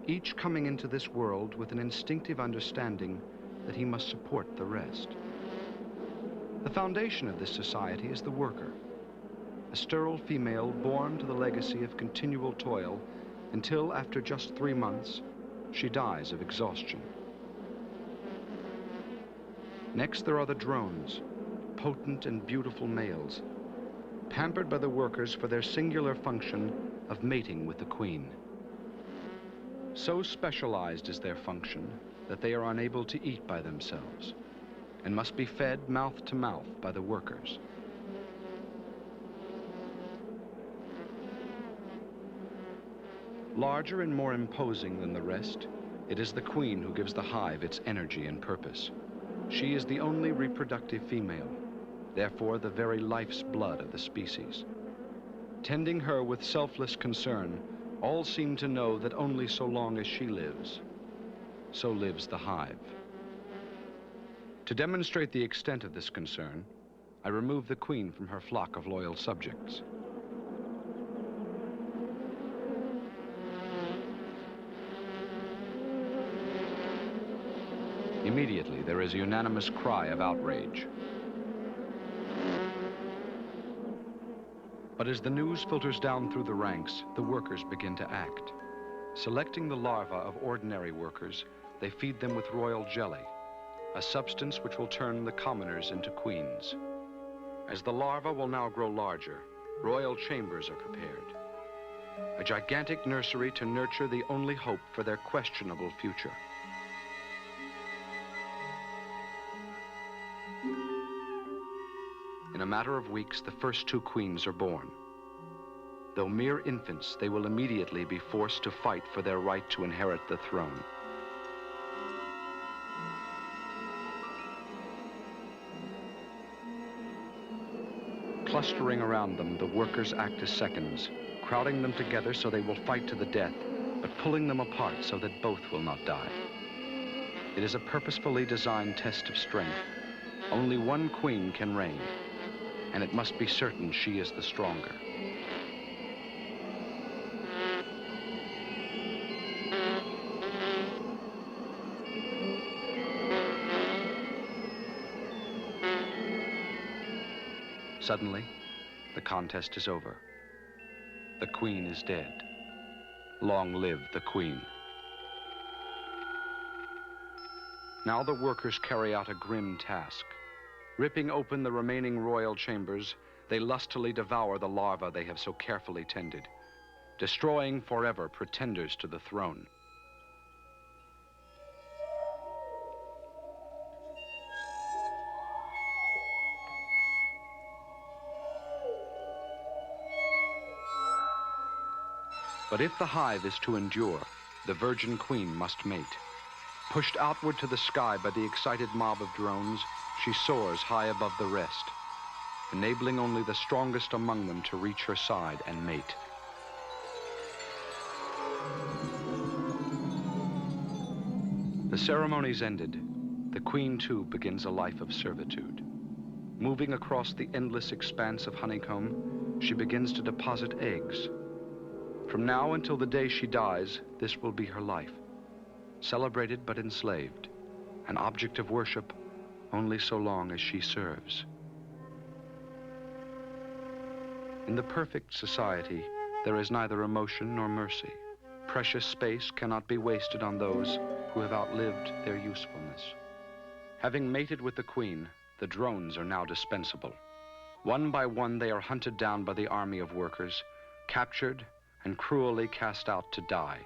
Speaker 1: Each coming into this world with an instinctive understanding that he must support the rest. The foundation of this society is the worker, a sterile female born to the legacy of continual toil until, after just 3 months, she dies of exhaustion. Next, there are the drones, potent and beautiful males, pampered by the workers for their singular function of mating with the queen. So specialized is their function that they are unable to eat by themselves and must be fed mouth to mouth by the workers. Larger and more imposing than the rest, it is the queen who gives the hive its energy and purpose. She is the only reproductive female, therefore the very life's blood of the species. Tending her with selfless concern, all seem to know that only so long as she lives, so lives the hive. To demonstrate the extent of this concern, I remove the queen from her flock of loyal subjects. Immediately, there is a unanimous cry of outrage. But as the news filters down through the ranks, the workers begin to act. Selecting the larvae of ordinary workers, they feed them with royal jelly, a substance which will turn the commoners into queens. As the larvae will now grow larger, royal chambers are prepared, a gigantic nursery to nurture the only hope for their questionable future. In a matter of weeks, the first 2 queens are born. Though mere infants, they will immediately be forced to fight for their right to inherit the throne. Clustering around them, the workers act as seconds, crowding them together so they will fight to the death, but pulling them apart so that both will not die. It is a purposefully designed test of strength. Only one queen can reign, and it must be certain she is the stronger. Suddenly, the contest is over. The queen is dead. Long live the queen. Now the workers carry out a grim task. Ripping open the remaining royal chambers, they lustily devour the larvae they have so carefully tended, destroying forever pretenders to the throne. But if the hive is to endure, the virgin queen must mate. Pushed outward to the sky by the excited mob of drones, she soars high above the rest, enabling only the strongest among them to reach her side and mate. The ceremonies ended, the queen too begins a life of servitude. Moving across the endless expanse of honeycomb, she begins to deposit eggs. From now until the day she dies, this will be her life. Celebrated but enslaved, an object of worship only so long as she serves. In the perfect society, there is neither emotion nor mercy. Precious space cannot be wasted on those who have outlived their usefulness. Having mated with the queen, the drones are now dispensable. One by one, they are hunted down by the army of workers, captured and cruelly cast out to die.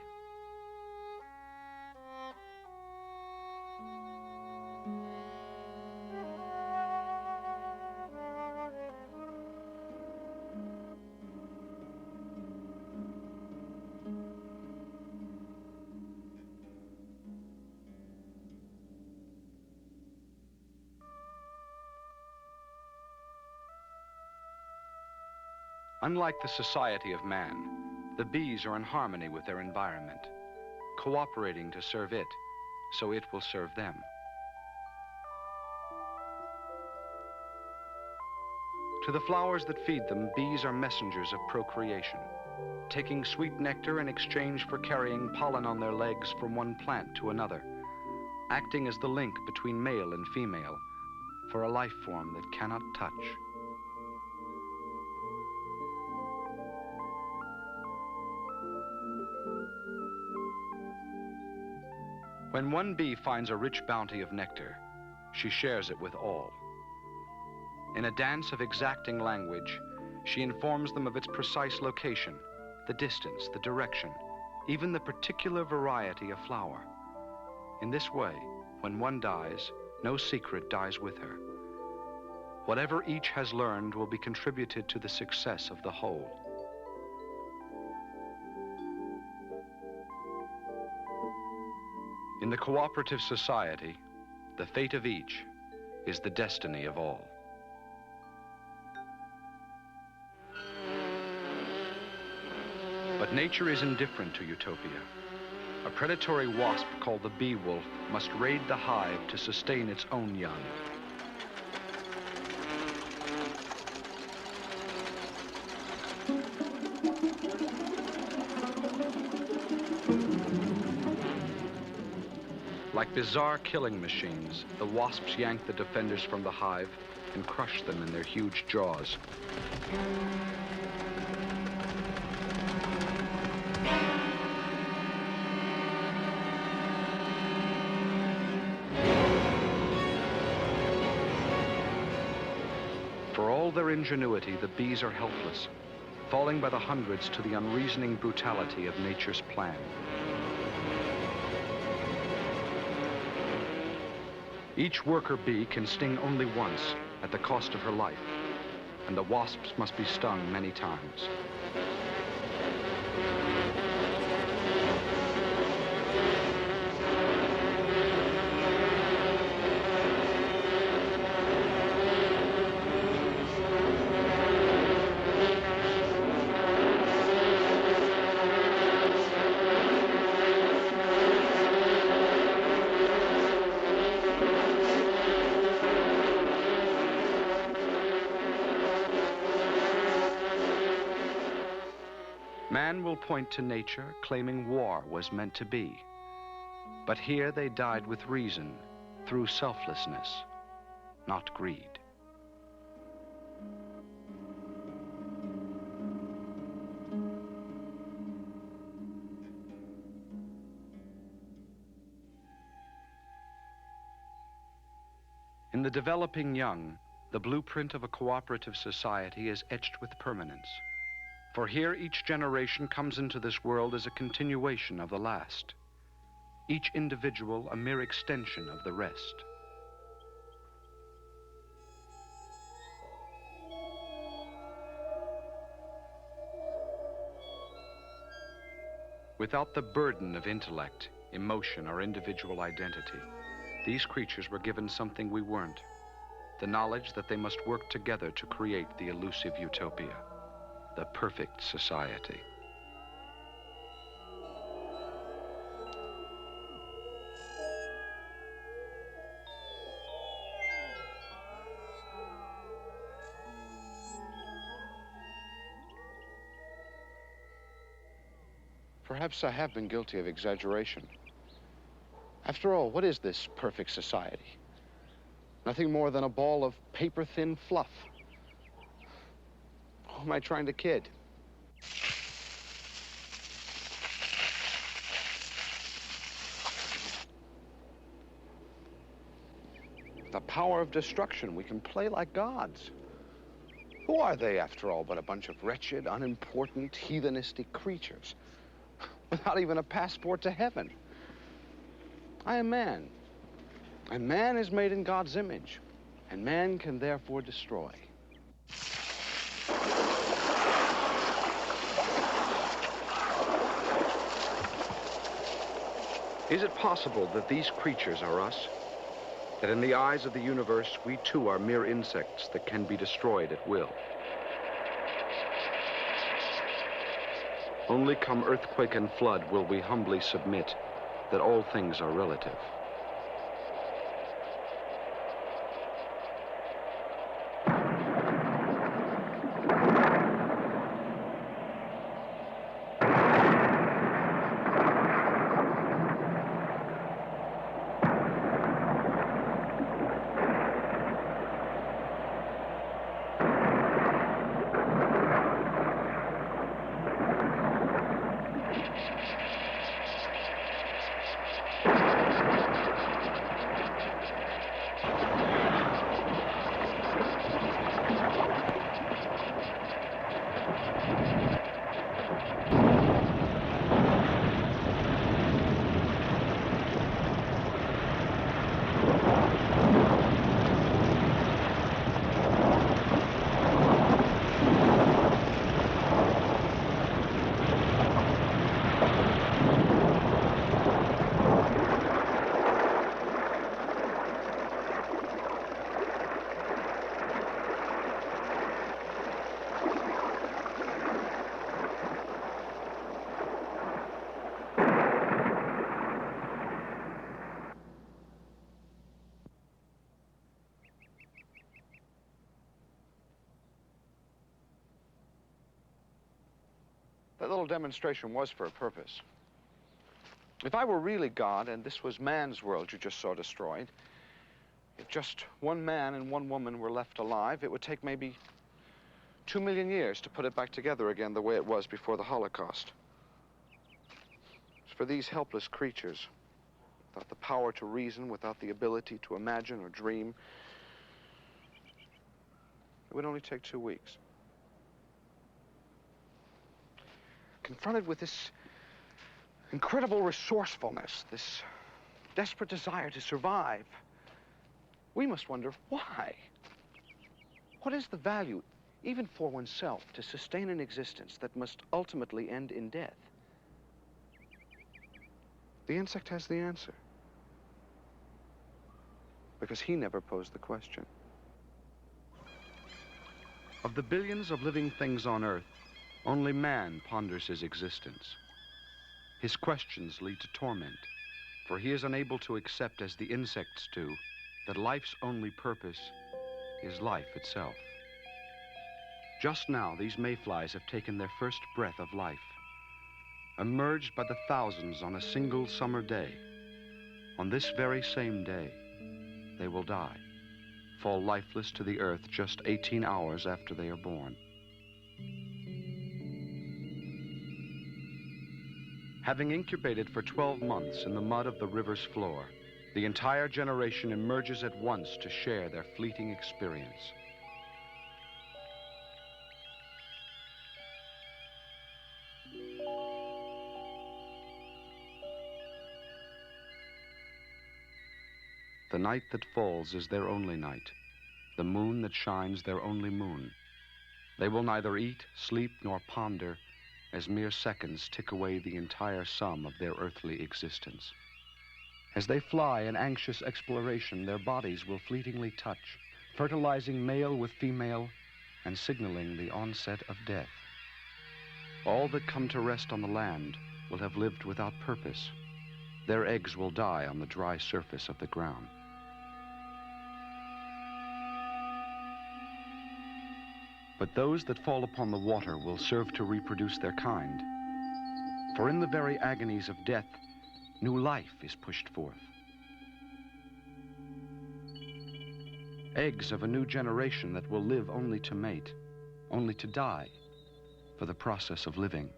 Speaker 1: Unlike the society of man, the bees are in harmony with their environment, cooperating to serve it, so it will serve them. To the flowers that feed them, bees are messengers of procreation, taking sweet nectar in exchange for carrying pollen on their legs from one plant to another, acting as the link between male and female for a life form that cannot touch. When one bee finds a rich bounty of nectar, she shares it with all. In a dance of exacting language, she informs them of its precise location, the distance, the direction, even the particular variety of flower. In this way, when one dies, no secret dies with her. Whatever each has learned will be contributed to the success of the whole. In the cooperative society, the fate of each is the destiny of all. But nature is indifferent to utopia. A predatory wasp called the bee wolf must raid the hive to sustain its own young. Like bizarre killing machines, the wasps yank the defenders from the hive and crush them in their huge jaws. For all their ingenuity, the bees are helpless, falling by the hundreds to the unreasoning brutality of nature's plan. Each worker bee can sting only once at the cost of her life, and the wasps must be stung many times. Man will point to nature, claiming war was meant to be. But here they died with reason, through selflessness, not greed. In the developing young, the blueprint of a cooperative society is etched with permanence. For here each generation comes into this world as a continuation of the last, each individual a mere extension of the rest. Without the burden of intellect, emotion, or individual identity, these creatures were given something we weren't, the knowledge that they must work together to create the elusive utopia. The perfect society.
Speaker 2: Perhaps I have been guilty of exaggeration. After all, what is this perfect society? Nothing more than a ball of paper-thin fluff. Who am I trying to kid? The power of destruction. We can play like gods. Who are they, after all, but a bunch of wretched, unimportant, heathenistic creatures without even a passport to heaven? I am man, and man is made in God's image, and man can therefore destroy. Is it possible that these creatures are us? That in the eyes of the universe, we too are mere insects that can be destroyed at will? Only come earthquake and flood will we humbly submit that all things are relative. That little demonstration was for a purpose. If I were really God and this was man's world you just saw destroyed, if just one man and one woman were left alive, it would take maybe 2 million years to put it back together again the way it was before the Holocaust. It's for these helpless creatures, without the power to reason, without the ability to imagine or dream, it would only take 2 weeks. Confronted with this incredible resourcefulness, this desperate desire to survive, we must wonder why. What is the value, even for oneself, to sustain an existence that must ultimately end in death? The insect has the answer, because he never posed the question. Of the billions of living things on Earth, only man ponders his existence. His questions lead to torment, for he is unable to accept, as the insects do, that life's only purpose is life itself. Just now, these mayflies have taken their first breath of life. Emerged by the thousands on a single summer day, on this very same day, they will die, fall lifeless to the earth just 18 hours after they are born. Having incubated for 12 months in the mud of the river's floor, the entire generation emerges at once to share their fleeting experience. The night that falls is their only night, the moon that shines their only moon. They will neither eat, sleep, nor ponder, as mere seconds tick away the entire sum of their earthly existence. As they fly in anxious exploration, their bodies will fleetingly touch, fertilizing male with female and signaling the onset of death. All that come to rest on the land will have lived without purpose. Their eggs will die on the dry surface of the ground. But those that fall upon the water will serve to reproduce their kind. For in the very agonies of death, new life is pushed forth. Eggs of a new generation that will live only to mate, only to die for the process of living.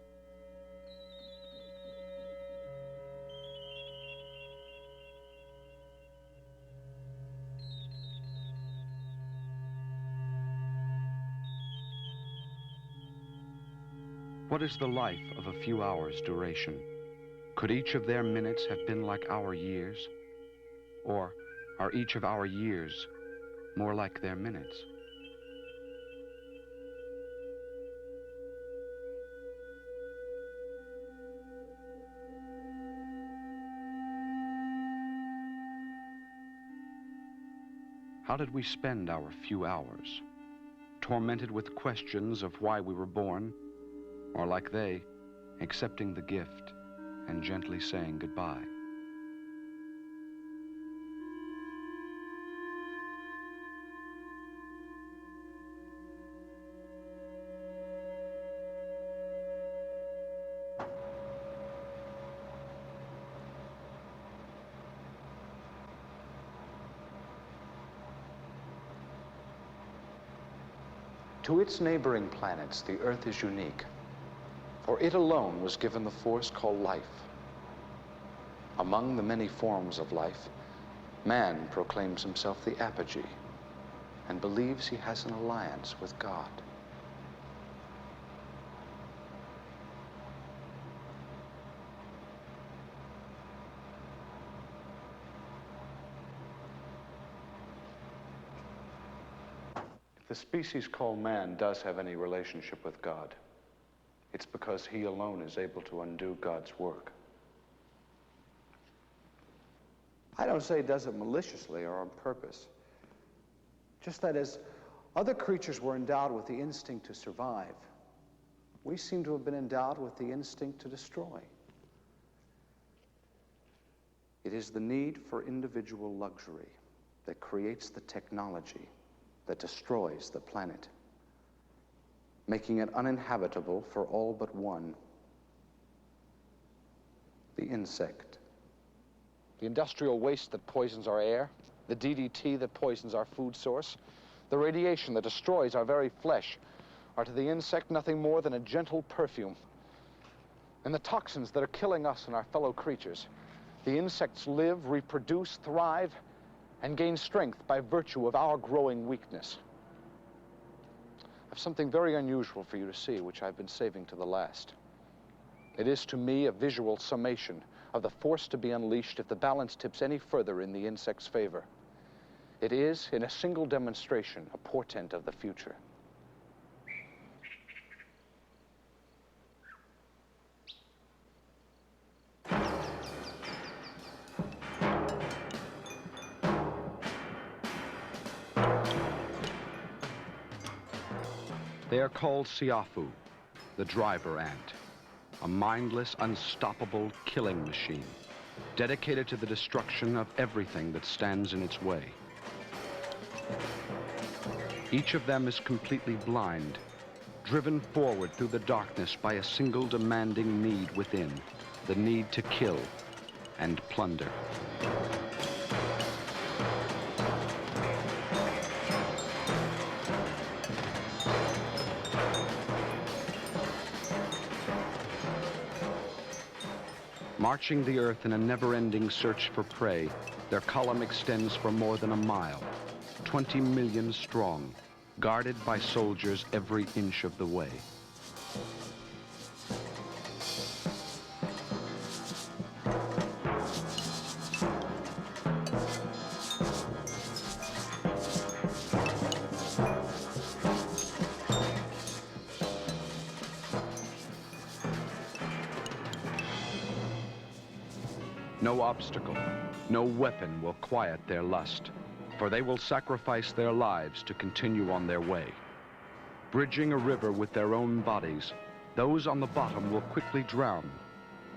Speaker 1: What is the life of a few hours' duration? Could each of their minutes have been like our years? Or are each of our years more like their minutes? How did we spend our few hours? Tormented with questions of why we were born, or like they, accepting the gift and gently saying goodbye?
Speaker 2: To its neighboring planets, the Earth is unique, for it alone was given the force called life. Among the many forms of life, man proclaims himself the apogee and believes he has an alliance with God. If the species called man does have any relationship with God, it's because he alone is able to undo God's work. I don't say he does it maliciously or on purpose. Just that as other creatures were endowed with the instinct to survive, we seem to have been endowed with the instinct to destroy. It is the need for individual luxury that creates the technology that destroys the planet, making it uninhabitable for all but one: the insect. The industrial waste that poisons our air, the DDT that poisons our food source, the radiation that destroys our very flesh are to the insect nothing more than a gentle perfume. And the toxins that are killing us and our fellow creatures, the insects live, reproduce, thrive, and gain strength by virtue of our growing weakness. I have something very unusual for you to see, which I've been saving to the last. It is to me a visual summation of the force to be unleashed if the balance tips any further in the insect's favor. It is, in a single demonstration, a portent of the future.
Speaker 1: They are called Siafu, the driver ant, a mindless, unstoppable killing machine, dedicated to the destruction of everything that stands in its way. Each of them is completely blind, driven forward through the darkness by a single demanding need within, the need to kill and plunder. Marching the earth in a never-ending search for prey, their column extends for more than a mile, 20 million strong, guarded by soldiers every inch of the way. No obstacle, no weapon will quiet their lust, for they will sacrifice their lives to continue on their way. Bridging a river with their own bodies, those on the bottom will quickly drown,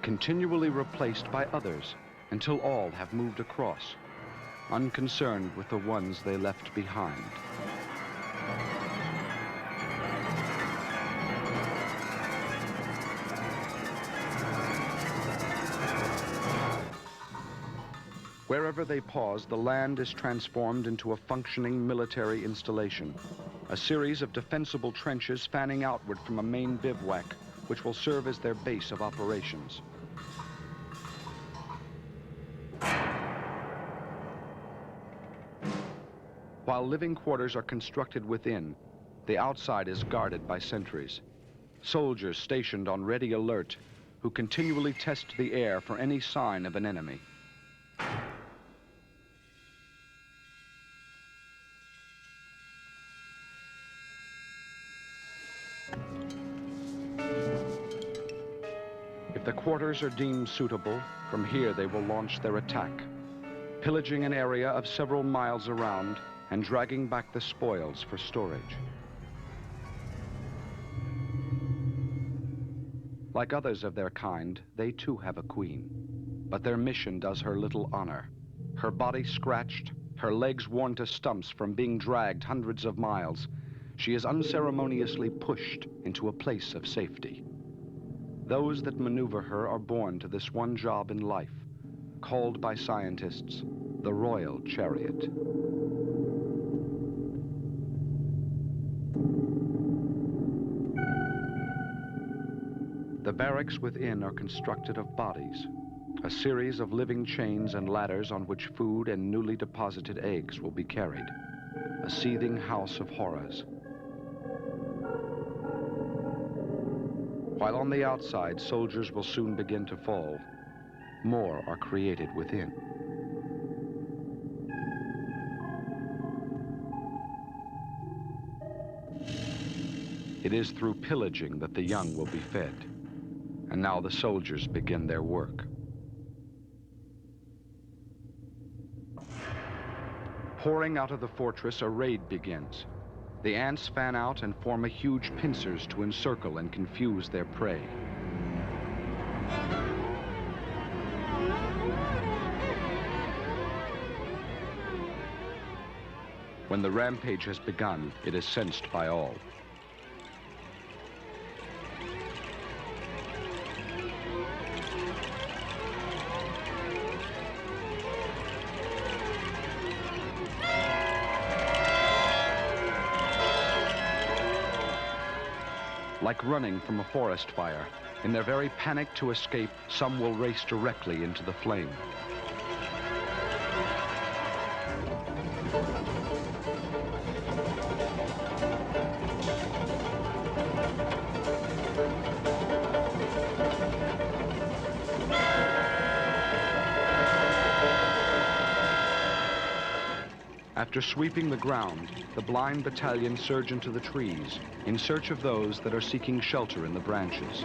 Speaker 1: continually replaced by others until all have moved across, unconcerned with the ones they left behind. Wherever they pause, the land is transformed into a functioning military installation, a series of defensible trenches fanning outward from a main bivouac, which will serve as their base of operations. While living quarters are constructed within, the outside is guarded by sentries. soldiers stationed on ready alert who continually test the air for any sign of an enemy. If the quarters are deemed suitable, from here they will launch their attack, pillaging an area of several miles around and dragging back the spoils for storage. Like others of their kind, they too have a queen, but their mission does her little honor. Her body scratched, her legs worn to stumps from being dragged hundreds of miles, she is unceremoniously pushed into a place of safety. Those that maneuver her are born to this one job in life, called by scientists the Royal Chariot. The barracks within are constructed of bodies, a series of living chains and ladders on which food and newly deposited eggs will be carried. A seething house of horrors. While on the outside, soldiers will soon begin to fall. More are created within. It is through pillaging that the young will be fed. And now the soldiers begin their work. Pouring out of the fortress, a raid begins. The ants fan out and form a huge pincers to encircle and confuse their prey. When the rampage has begun, it is sensed by all. Like running from a forest fire, in their very panic to escape, some will race directly into the flame. After sweeping the ground, the blind battalion surge into the trees in search of those that are seeking shelter in the branches.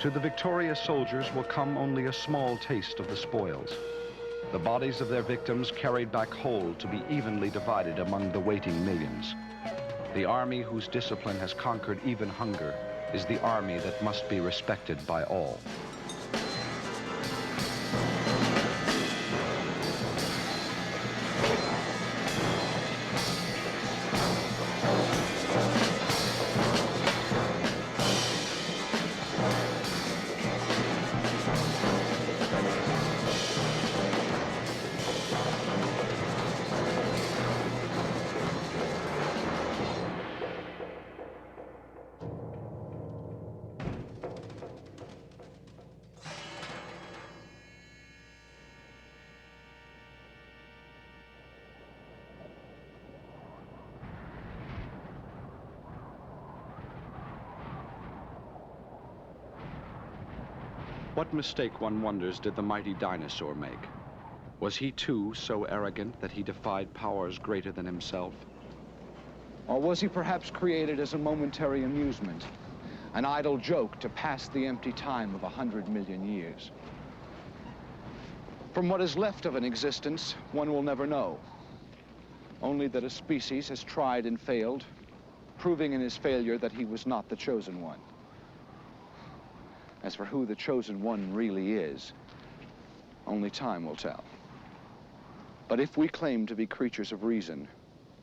Speaker 1: To the victorious soldiers will come only a small taste of the spoils. The bodies of their victims carried back whole to be evenly divided among the waiting millions. The army whose discipline has conquered even hunger is the army that must be respected by all. What mistake, one wonders, did the mighty dinosaur make? Was he too so arrogant that he defied powers greater than himself?
Speaker 2: Or was he perhaps created as a momentary amusement, an idle joke to pass the empty time of 100 million years? From what is left of an existence, one will never know. Only that a species has tried and failed, proving in his failure that he was not the chosen one. As for who the chosen one really is, only time will tell. But if we claim to be creatures of reason,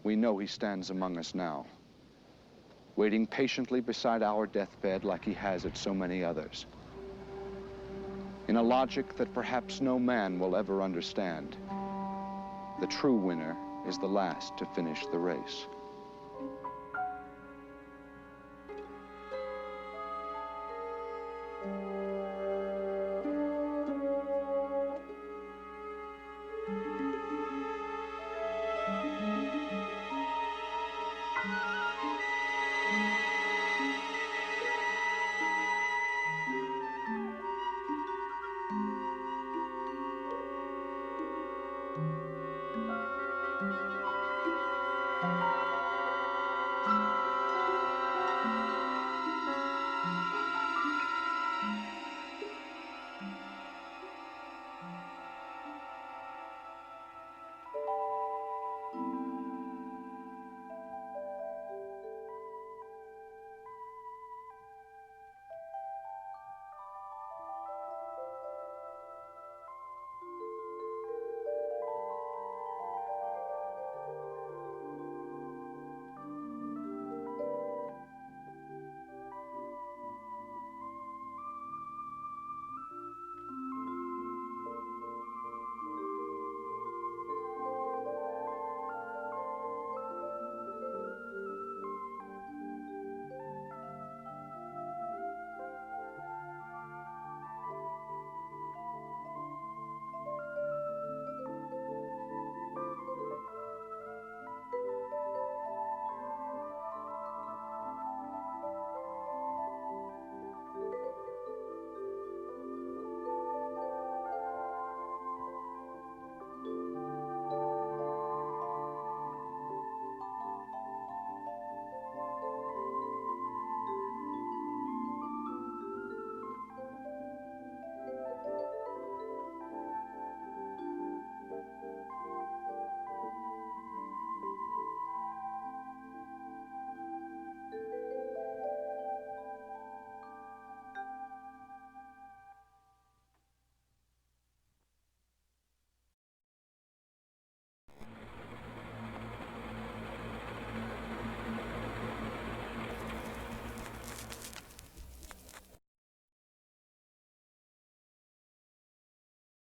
Speaker 2: we know he stands among us now, waiting patiently beside our deathbed like he has at so many others. In a logic that perhaps no man will ever understand, the true winner is the last to finish the race.